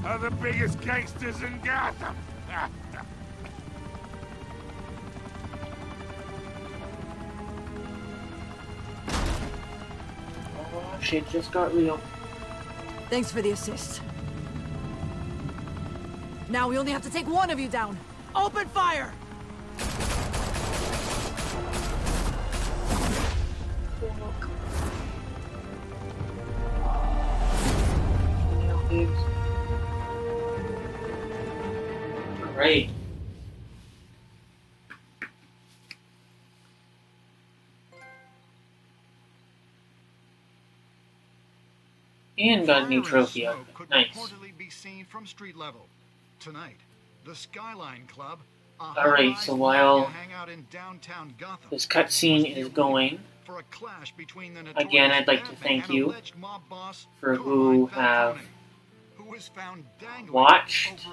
are the biggest gangsters in Gotham. Oh, shit just got real. Thanks for the assist. Now we only have to take one of you down. Open fire! Great. And got a new trophy out of it. Could Nice. reportedly be seen from street level. Tonight, the Skyline Club. Alright, so while hang out in downtown Gotham, this cutscene is going, for a clash between the again, I'd like to thank you for who have watched,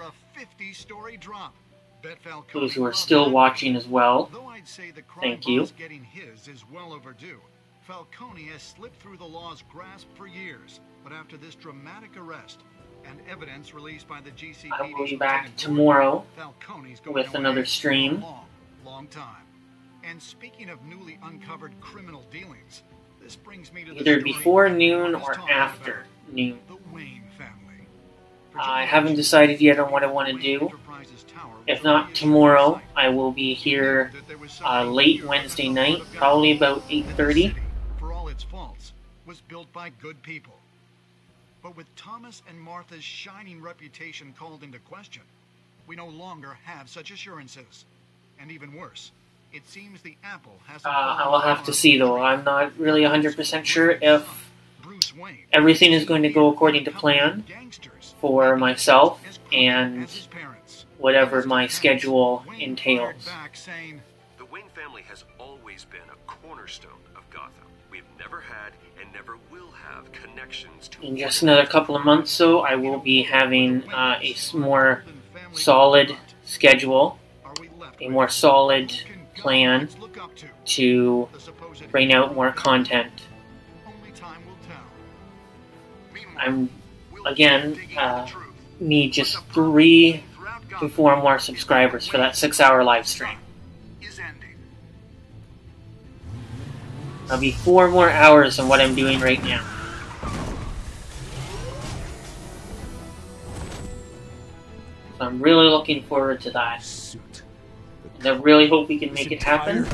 those who are still watching as well. Thank you. getting his is well overdue. Falcone has slipped through the law's grasp for years, but after this dramatic arrest and evidence released by the GCPD, I will be back tomorrow with another stream. Long time. And speaking of newly uncovered criminal dealings, this brings me to the Either story before noon or after noon. I haven't decided yet on what I want to do. If not tomorrow, I will be here late Wednesday night, probably about 8:30. For all its faults, was built by good people. But with Thomas and Martha's shining reputation called into question, we no longer have such assurances. And even worse, it seems the apple has. I will have to see, though. I'm not really 100% sure if everything is going to go according to plan for myself and whatever my schedule entails. The Wayne family has always been a cornerstone of Gotham. We've never had and never will have connections to... In just another couple of months, though, I will be having a more solid schedule, a more solid plan to bring out more content. I'm, again, need just 3 to 4 more subscribers for that 6-hour live stream. That'll be 4 more hours than what I'm doing right now. So I'm really looking forward to that. And I really hope we can make it happen.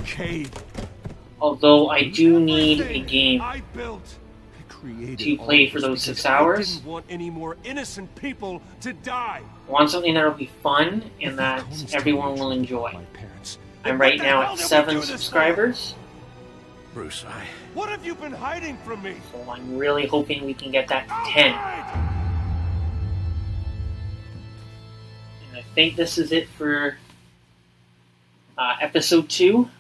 Although I do need a game to play for those 6 hours. I didn't want any more innocent people to die. I want something that will be fun and that everyone will enjoy. I'm right now at 7 subscribers. Bruce, what have you been hiding from me? So I'm really hoping we can get that to 10. And I think this is it for episode 2.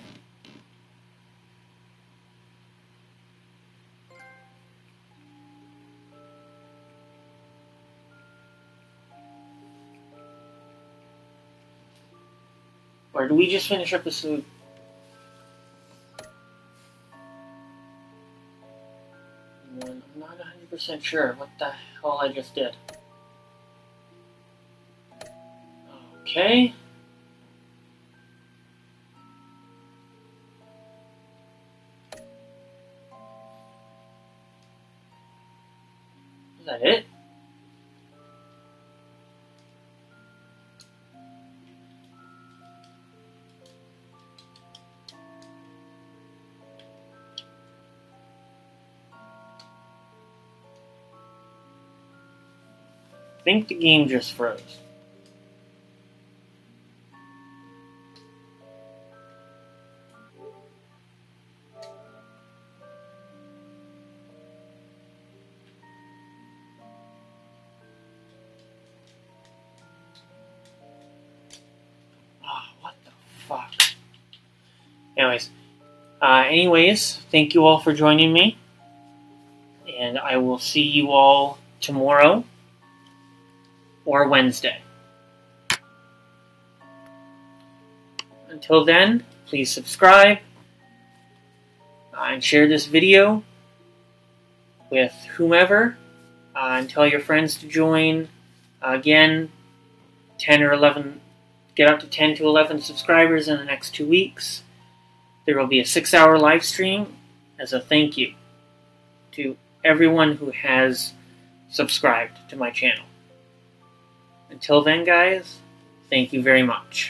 Or do we just finish episode? I'm not 100% sure what the hell I just did. Okay. Is that it? I think the game just froze. What the fuck? Anyways, thank you all for joining me. And I will see you all tomorrow or Wednesday. Until then, please subscribe and share this video with whomever and tell your friends to join. Again, 10 or 11, get up to 10 to 11 subscribers in the next 2 weeks. There will be a 6-hour live stream as a thank you to everyone who has subscribed to my channel. Until then, guys, thank you very much.